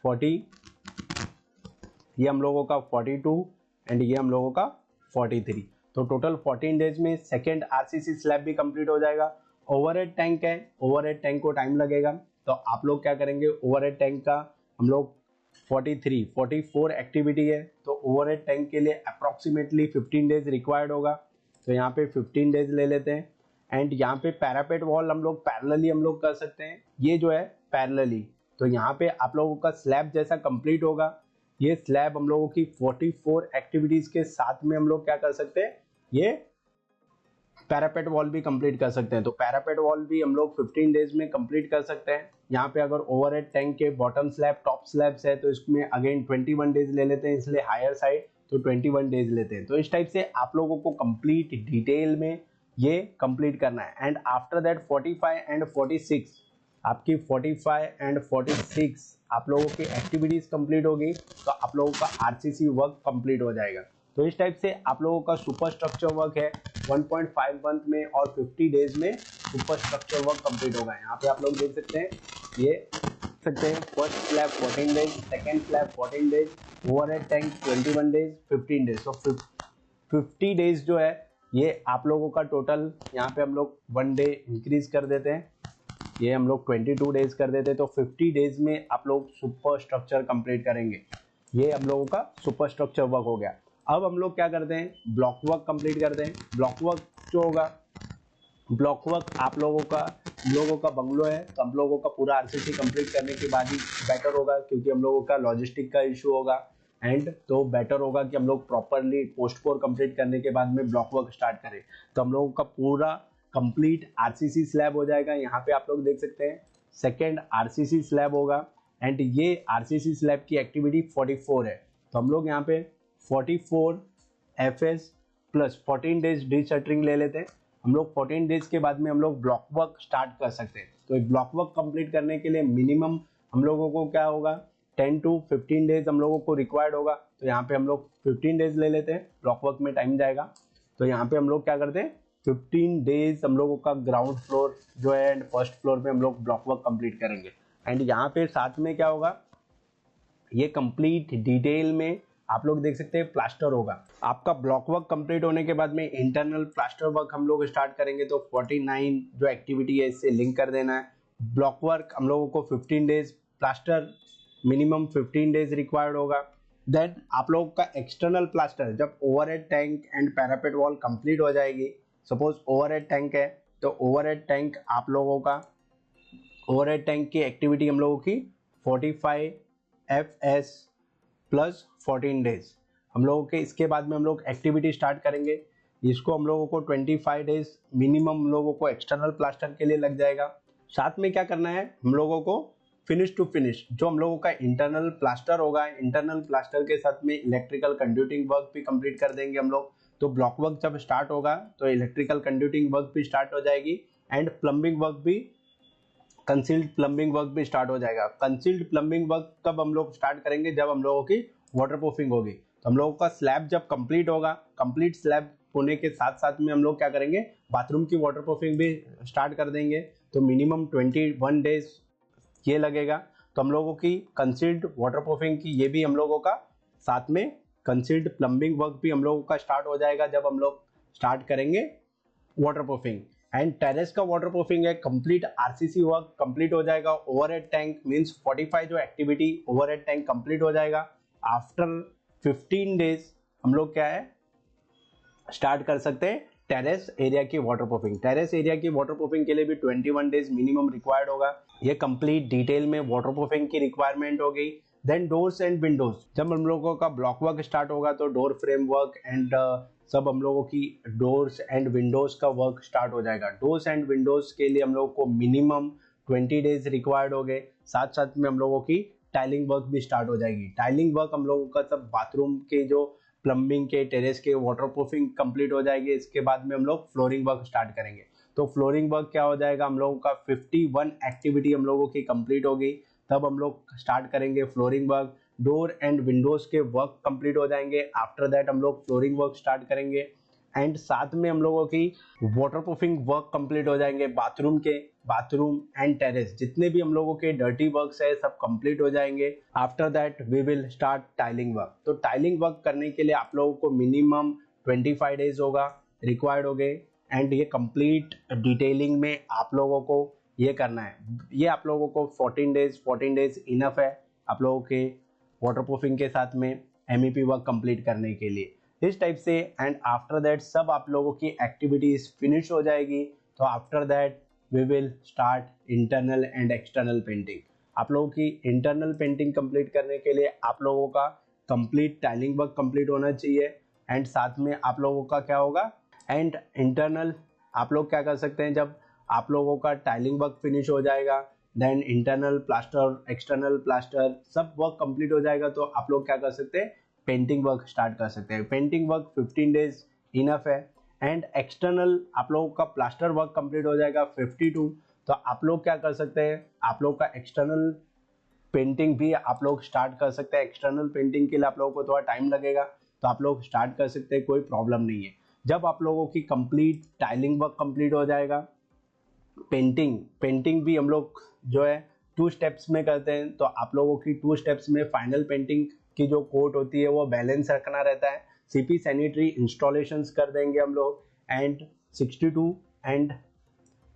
[SPEAKER 1] 40, ये हम लोगों का 42 एंड ये हम लोगों का 43। तो टोटल 14 डेज में सेकेंड आरसीसी स्लैब भी कंप्लीट हो जाएगा। ओवरहेड टैंक है, ओवरहेड टैंक को टाइम लगेगा, तो आप लोग क्या करेंगे, ओवरहेड टैंक का हम लोग 44 एक्टिविटी है, तो ओवरहेड टैंक के लिए अप्रॉक्सीमेटली 15 डेज रिक्वायर्ड होगा। तो यहाँ पे 15 डेज ले लेते हैं। एंड यहाँ पे पैरापेट वॉल हम लोग पैरेलली हम लोग कर सकते हैं, ये जो है पैरेलली। तो यहाँ पे आप लोगों का स्लैब जैसा कंप्लीट होगा, ये स्लैब हम लोगों की 44 एक्टिविटीज के साथ में हम लोग क्या कर सकते हैं, ये पैरापेट वॉल भी कंप्लीट कर सकते हैं। तो पैरापेट वॉल भी हम लोग 15 डेज में कंप्लीट कर सकते हैं। यहाँ पे अगर ओवरहेड टैंक के बॉटम स्लैब टॉप स्लैब्स है तो इसमें अगेन 21 डेज ले लेते हैं, इसलिए हायर साइड तो 21 डेज लेते हैं। तो इस टाइप से आप लोगों को कंप्लीट डिटेल में ये कंप्लीट करना है। एंड आफ्टर दैट 45 एंड 46, आपकी 45 एंड 46 आप लोगों की एक्टिविटीज कंप्लीट होगी तो आप लोगों का आरसीसी वर्क कंप्लीट हो जाएगा। तो इस टाइप से आप लोगों का सुपर स्ट्रक्चर वर्क है 1.5 मंथ में और 50 डेज में सुपर स्ट्रक्चर वर्क कंप्लीट होगा। यहाँ पे आप लोग देख सकते हैं, ये सकते हैं first slab 14 days, second slab 14 days, overhead tank 21 days, 15 days. तो 50 डेज जो है ये आप लोगों का टोटल, यहाँ पे हम लोग 1 डे इंक्रीज कर देते हैं, ये हम लोग 22 डेज कर देते हैं। तो 50 डेज में आप लोग सुपर स्ट्रक्चर कंप्लीट करेंगे। ये हम लोगों का सुपर स्ट्रक्चर वर्क हो गया। अब हम लोग क्या करते हैं, ब्लॉक वर्क कंप्लीट करते हैं। ब्लॉक वर्क जो होगा, ब्लॉक वर्क आप लोगों का बंगलो है तो हम लोगों का पूरा आरसीसी कंप्लीट करने के बाद ही बेटर होगा, क्योंकि हम लोगों का लॉजिस्टिक का इशू होगा। एंड तो बेटर होगा कि हम लोग प्रॉपरली पोस्ट पोर कंप्लीट करने के बाद में ब्लॉक वर्क स्टार्ट करें। तो हम लोगों का पूरा कंप्लीट आरसीसी स्लैब हो जाएगा। यहाँ पे आप लोग देख सकते हैं सेकेंड आरसीसी स्लैब होगा एंड ये आरसीसी स्लैब की एक्टिविटी 44 है। तो हम लोग यहाँ पे 44 FS plus 14 days D shuttering ले लेते हैं। हम लोग 14 डेज के बाद में हम लोग ब्लॉक वर्क स्टार्ट कर सकते हैं। तो एक ब्लॉक वर्क कंप्लीट करने के लिए मिनिमम हम लोगों को क्या होगा, 10 to 15 डेज हम लोगों को रिक्वायर्ड होगा। तो यहाँ पे हम लोग 15 डेज ले लेते हैं, ब्लॉक वर्क में टाइम जाएगा। तो यहाँ पे हम लोग क्या करते हैं, 15 डेज हम लोगों का ग्राउंड फ्लोर जो है एंड फर्स्ट फ्लोर पे हम लोग ब्लॉक वर्क कंप्लीट करेंगे। एंड यहाँ पे साथ में क्या होगा, ये कंप्लीट डिटेल में आप लोग देख सकते हैं प्लास्टर होगा। आपका ब्लॉक वर्क कंप्लीट होने के बाद में इंटरनल प्लास्टर वर्क हम लोग स्टार्ट करेंगे। तो 49 जो एक्टिविटी है इससे लिंक कर देना है। ब्लॉक वर्क हम लोगों को 15 days, plaster minimum 15 days required होगा। देन आप लोगों का एक्सटर्नल प्लास्टर, जब overhead tank and parapet wall complete हो जाएगी, सपोज ओवरहेड टैंक है तो ओवरहेड टैंक आप लोगों का, ओवरहेड टैंक की एक्टिविटी हम लोगों की 45 एफएस प्लस 14 डेज हम लोगों के। इसके बाद में हम लोग एक्टिविटी स्टार्ट करेंगे, इसको हम लोगों को 25 डेज मिनिमम हम लोगों को एक्सटर्नल प्लास्टर के लिए लग जाएगा। साथ में क्या करना है, हम लोगों को फिनिश टू फिनिश जो हम लोगों का इंटरनल प्लास्टर होगा, इंटरनल प्लास्टर के साथ में इलेक्ट्रिकल कंड्यूटिंग वर्क भी कंप्लीट कर देंगे हम लोग। तो ब्लॉक वर्क जब स्टार्ट होगा तो इलेक्ट्रिकल कंड्यूटिंग वर्क भी स्टार्ट हो जाएगी एंड प्लम्बिंग वर्क भी कंसील्ड प्लम्बिंग वर्क भी स्टार्ट हो जाएगा। कंसील्ड प्लम्बिंग वर्क कब हम लोग स्टार्ट करेंगे, जब हम लोगों की वाटर प्रूफिंग होगी। तो हम लोगों का स्लैब जब कंप्लीट होगा, कंप्लीट स्लैब होने के साथ साथ में हम लोग क्या करेंगे, बाथरूम की वाटर प्रूफिंग भी स्टार्ट कर देंगे। तो मिनिमम 21 डेज ये लगेगा। तो हम लोगों की कंसील्ड वाटर प्रूफिंग की ये भी हम लोगों का, साथ में कंसील्ड प्लम्बिंग वर्क भी हम लोगों का स्टार्ट हो जाएगा जब हम लोग स्टार्ट करेंगे वाटर प्रूफिंग। एंड टेरेस का वाटर प्रूफिंग है, कंप्लीट आरसीसी वर्क कंप्लीट हो जाएगा। ओवरहेड टैंक मींस 45 जो एक्टिविटी ओवरहेड टैंक कंप्लीट हो जाएगा। आफ्टर 15 डेज हम लोग क्या है स्टार्ट कर सकते हैं टेरेस एरिया की वाटर प्रूफिंग। टेरेस एरिया की वाटर प्रूफिंग के लिए भी 21 डेज मिनिमम रिक्वायर्ड होगा। ये कंप्लीट डिटेल में वाटर प्रूफिंग की रिक्वायरमेंट हो गई। देन डोर्स एंड विंडोज, जब हम लोगों का ब्लॉक वर्क स्टार्ट होगा तो डोर फ्रेम वर्क एंड सब हम लोगों की डोर्स एंड विंडोज का वर्क स्टार्ट हो जाएगा। डोर्स एंड विंडोज के लिए हम लोगों को मिनिमम 20 डेज रिक्वायर्ड हो गए। साथ साथ में हम लोगों की टाइलिंग वर्क भी स्टार्ट हो जाएगी। टाइलिंग वर्क हम लोगों का सब बाथरूम के जो प्लम्बिंग के टेरेस के वाटर प्रूफिंग कंप्लीट हो जाएगी। इसके बाद में हम लोग फ्लोरिंग वर्क स्टार्ट करेंगे। तो फ्लोरिंग वर्क क्या हो जाएगा, हम लोगों का 51 एक्टिविटी हम लोगों की कंप्लीट होगी, तब हम लोग स्टार्ट करेंगे flooring work. Door and Windows के वर्क कंप्लीट हो जाएंगे। आफ्टर दैट हम लोग फ्लोरिंग वर्क स्टार्ट करेंगे। एंड साथ में हम लोगों की वाटर प्रूफिंग वर्क कंप्लीट हो जाएंगे। बाथरूम एंड टेरेस जितने भी हम लोगों के डर्टी वर्क्स है सब कंप्लीट हो जाएंगे। After that we will start tiling work. तो टाइलिंग वर्क करने के लिए आप लोगों को मिनिमम 25 डेज होगा रिक्वायर्ड हो गए। एंड ये कंप्लीट डिटेलिंग में आप लोगों को ये करना है। ये आप लोगों को 14 डेज इनफ है आप लोगों के वाटर प्रूफिंग के साथ में MEP वर्क कंप्लीट करने के लिए, इस टाइप से। एंड आफ्टर दैट सब आप लोगों की एक्टिविटीज फिनिश हो जाएगी। तो after that we will start internal and external painting. आप लोगों की इंटरनल पेंटिंग कंप्लीट करने के लिए आप लोगों का कंप्लीट टाइलिंग वर्क कंप्लीट होना चाहिए। एंड साथ में आप लोगों का क्या होगा, एंड इंटरनल आप लोग क्या कर सकते हैं, जब आप लोगों का टाइलिंग वर्क फिनिश हो जाएगा, then internal plaster external plaster सब वर्क कंप्लीट हो जाएगा, तो आप लोग क्या कर सकते हैं, पेंटिंग वर्क स्टार्ट कर सकते हैं। पेंटिंग वर्क 15 डेज इनफ है। एंड एक्सटर्नल आप लोगों का प्लास्टर वर्क कंप्लीट हो जाएगा 52। तो आप लोग क्या कर सकते हैं, आप लोग का एक्सटर्नल पेंटिंग भी आप लोग स्टार्ट कर सकते हैं। एक्सटर्नल पेंटिंग के लिए आप लोगों को थोड़ा टाइम लगेगा, तो आप लोग स्टार्ट कर सकते हैं, कोई प्रॉब्लम नहीं है। जब आप लोगों की कंप्लीट टाइलिंग वर्क कंप्लीट हो जाएगा, पेंटिंग भी हम लोग जो है 2 स्टेप्स में करते हैं। तो आप लोगों की 2 स्टेप्स में फाइनल पेंटिंग की जो कोट होती है वो बैलेंस रखना रहता है। CP सैनिटरी इंस्टॉलेशंस कर देंगे हम लोग। And 62 and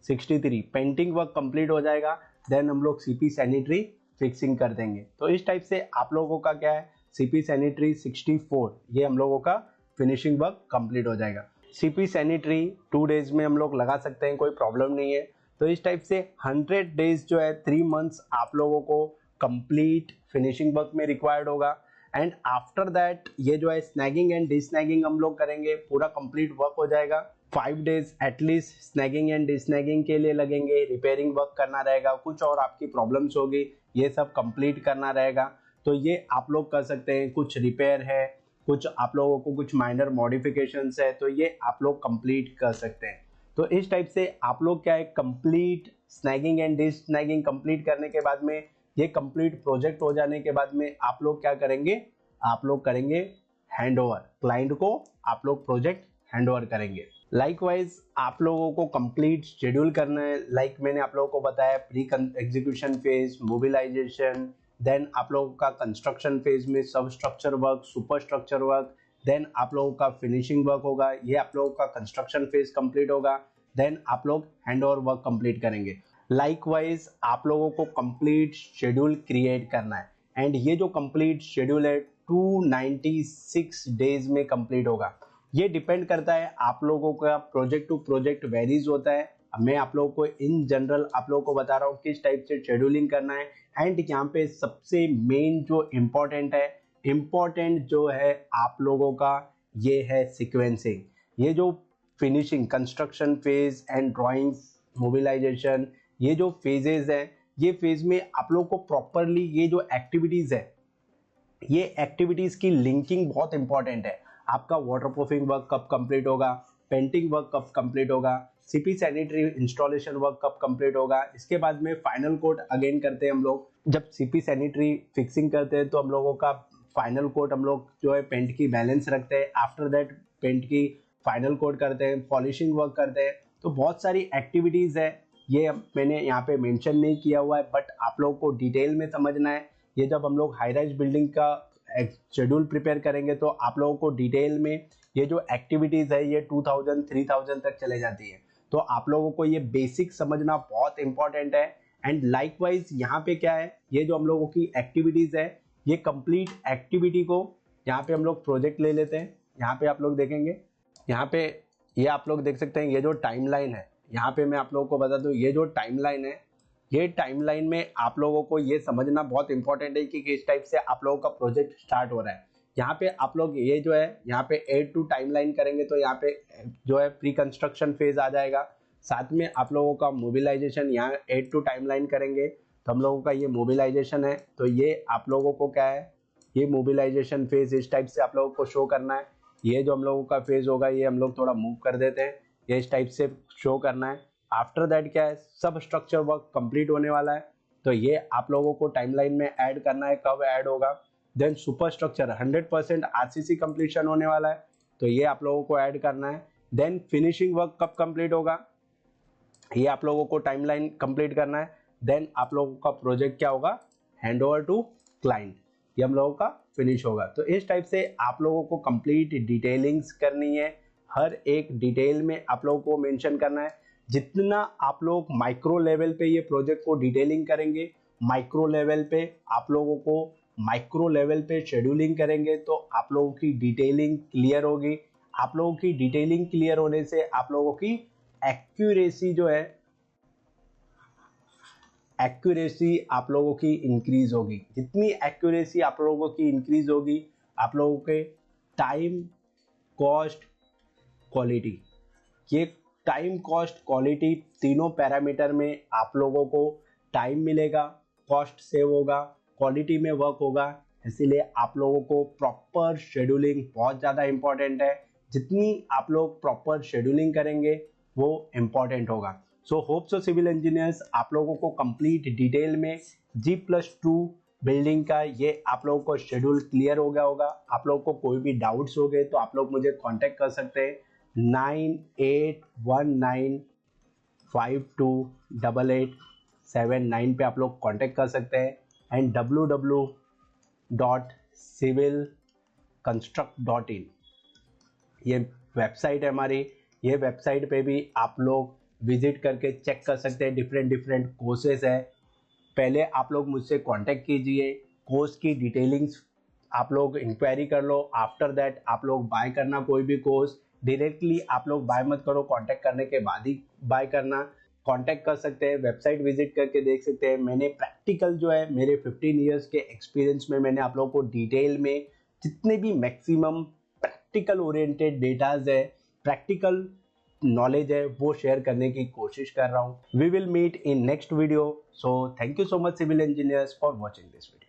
[SPEAKER 1] 63 painting work complete हो जाएगा, देन हम लोग CP सैनिटरी फिक्सिंग कर देंगे। तो इस टाइप से आप लोगों का क्या है, CP सैनिटरी 64 ये हम लोगों का फिनिशिंग वर्क कंप्लीट हो जाएगा। CP सैनिटरी 2 डेज में हम लोग लगा सकते हैं, कोई प्रॉब्लम नहीं है। तो इस टाइप से 100 डेज जो है 3 मंथ्स आप लोगों को कंप्लीट फिनिशिंग वर्क में रिक्वायर्ड होगा। एंड आफ्टर दैट ये जो है स्नैगिंग एंड डिस्नैगिंग हम लोग करेंगे, पूरा कंप्लीट वर्क हो जाएगा। 5 डेज एटलीस्ट स्नैगिंग एंड डिस्नैगिंग के लिए लगेंगे। रिपेयरिंग वर्क करना रहेगा, कुछ और आपकी प्रॉब्लम्स होगी ये सब कंप्लीट करना रहेगा। तो ये आप लोग कर सकते हैं। कुछ रिपेयर है, कुछ आप लोगों को कुछ माइनर मॉडिफिकेशंस है, तो ये आप लोग कंप्लीट कर सकते हैं। तो इस टाइप से आप लोग क्या है, कंप्लीट स्नैगिंग एंड डिस्नैगिंग कंप्लीट करने के बाद में, ये कंप्लीट प्रोजेक्ट हो जाने के बाद में आप लोग क्या करेंगे, आप लोग करेंगे हैंडओवर। क्लाइंट को आप लोग प्रोजेक्ट हैंडओवर करेंगे। लाइकवाइज आप लोगों को कंप्लीट शेड्यूल करना है। लाइक मैंने आप लोगों को बताया, pre execution phase, mobilisation, then आप लोगों का कंस्ट्रक्शन फेज में sub structure work, super structure work, then आप लोगों का फिनिशिंग वर्क होगा। ये आप लोगों का कंस्ट्रक्शन फेज कंप्लीट होगा। देन आप लोग हैंडओवर वर्क कंप्लीट करेंगे। लाइकवाइज आप लोगों को कंप्लीट शेड्यूल क्रिएट करना है। एंड ये जो कंप्लीट शेड्यूल है 296 डेज में कंप्लीट होगा। ये डिपेंड करता है आप लोगों का, प्रोजेक्ट टू प्रोजेक्ट वेरीज होता है। मैं आप लोगों को इन जनरल आप लोगों को बता रहा हूँ किस टाइप से शेड्यूलिंग करना है। एंड यहाँ पे सबसे मेन जो इम्पोर्टेंट जो है आप लोगों का, ये है सीक्वेंसिंग। ये जो finishing, construction phase and drawing, mobilisation, ये जो फेजेस है, ये फेज में आप लोग को प्रॉपरली ये जो एक्टिविटीज है, ये एक्टिविटीज की लिंकिंग बहुत इंपॉर्टेंट है। आपका वाटर प्रूफिंग वर्क कब कंप्लीट होगा, पेंटिंग वर्क कब कंप्लीट होगा, सीपी सैनिटरी इंस्टॉलेशन वर्क कब कंप्लीट होगा, इसके बाद में फाइनल कोट अगेन करते हैं हम लोग। जब सीपी सैनिटरी फिक्सिंग करते हैं तो हम लोगों का फाइनल कोट हम लोग जो है पेंट की बैलेंस रखते हैं, आफ्टर दैट पेंट की फाइनल कोट करते हैं, पॉलिशिंग वर्क करते हैं। तो बहुत सारी एक्टिविटीज है, ये मैंने यहाँ पे मेंशन नहीं किया हुआ है, बट आप लोगों को डिटेल में समझना है। ये जब हम लोग हाई राइज बिल्डिंग का शेड्यूल प्रिपेयर करेंगे तो आप लोगों को डिटेल में ये जो एक्टिविटीज है ये 2000 3000 तक चले जाती है। तो आप लोगों को ये बेसिक समझना बहुत इंपॉर्टेंट है। एंड लाइकवाइज यहाँ पे क्या है, ये जो हम लोगों की एक्टिविटीज है, ये कंप्लीट एक्टिविटी को यहाँ पे हम लोग प्रोजेक्ट ले लेते हैं। यहाँ पे आप लोग देखेंगे, यहाँ पे ये आप लोग देख सकते हैं, ये जो टाइमलाइन है, यहाँ पे मैं आप लोगों को बता दूं, ये जो टाइमलाइन है, ये टाइमलाइन में आप लोगों को ये समझना बहुत इंपॉर्टेंट है कि किस टाइप से आप लोगों का प्रोजेक्ट स्टार्ट हो रहा है। यहाँ पे आप लोग ये जो है यहाँ पे एड टू टाइमलाइन करेंगे तो यहाँ पे जो है प्री कंस्ट्रक्शन फेज आ जाएगा। साथ में आप लोगों का मोबिलाइजेशन, यहाँ एड टू टाइमलाइन करेंगे तो हम लोगों का ये मोबिलाइजेशन है। तो ये आप लोगों को क्या है, ये मोबिलाइजेशन फेज इस टाइप से आप लोगों को शो करना है। ये जो हम लोगों का फेज होगा ये हम लोग थोड़ा मूव कर देते हैं, ये इस टाइप से शो करना है। आफ्टर दैट क्या है, सब स्ट्रक्चर वर्क कंप्लीट होने वाला है तो ये आप लोगों को टाइमलाइन में ऐड करना है। कब ऐड होगा, then super structure 100% RCC completion होने वाला है तो ये आप लोगों को ऐड करना है। देन फिनिशिंग वर्क कब कंप्लीट होगा, ये आप लोगों को टाइमलाइन कंप्लीट करना है। देन आप लोगों का प्रोजेक्ट क्या होगा, हैंड ओवर टू क्लाइंट, ये हम लोगों का फिनिश होगा। तो इस टाइप से आप लोगों को कंप्लीट डिटेलिंग्स करनी है, हर एक डिटेल में आप लोगों को मेंशन करना है। जितना आप लोग माइक्रो लेवल पे ये प्रोजेक्ट को डिटेलिंग करेंगे, माइक्रो लेवल पे आप लोगों को माइक्रो लेवल पे शेड्यूलिंग करेंगे तो आप लोगों की डिटेलिंग क्लियर होगी। आप लोगों की डिटेलिंग क्लियर होने से आप लोगों की एक्यूरेसी जो है, एक्यूरेसी आप लोगों की इंक्रीज होगी। जितनी एक्यूरेसी आप लोगों की इंक्रीज होगी, आप लोगों के टाइम, कॉस्ट, क्वालिटी, ये टाइम, कॉस्ट, क्वालिटी तीनों पैरामीटर में आप लोगों को टाइम मिलेगा, कॉस्ट सेव होगा, क्वालिटी में वर्क होगा। इसीलिए आप लोगों को प्रॉपर शेड्यूलिंग बहुत ज़्यादा इंपॉर्टेंट है। जितनी आप लोग प्रॉपर शेड्यूलिंग करेंगे वो इम्पॉर्टेंट होगा। So hope so civil engineers आप लोगों को कंप्लीट डिटेल में G+2 बिल्डिंग का ये आप लोगों को शेड्यूल क्लियर हो गया होगा। आप लोगों को कोई भी डाउट्स हो गए तो आप लोग मुझे कांटेक्ट कर सकते हैं 9819528879 पे आप लोग कांटेक्ट कर सकते हैं। एंड www.civilconstruct.in ये वेबसाइट है हमारी। ये वेबसाइट पे भी आप लोग विजिट करके चेक कर सकते हैं, डिफरेंट कोर्सेज है। पहले आप लोग मुझसे कांटेक्ट कीजिए, कोर्स की डिटेलिंग्स आप लोग इंक्वायरी कर लो। आफ्टर दैट आप लोग बाय करना कोई भी कोर्स, डायरेक्टली आप लोग बाय मत करो, कांटेक्ट करने के बाद ही बाय करना। कांटेक्ट कर सकते हैं, वेबसाइट विजिट करके देख सकते हैं। मैंने प्रैक्टिकल जो है मेरे 15 इयर्स के एक्सपीरियंस में मैंने आप लोगों को डिटेल में जितने भी मैक्सिमम प्रैक्टिकल ओरिएंटेड डेटाज है, प्रैक्टिकल नॉलेज है, वो शेयर करने की कोशिश कर रहा हूँ। We will meet in next video. So thank you so much civil engineers for watching this video.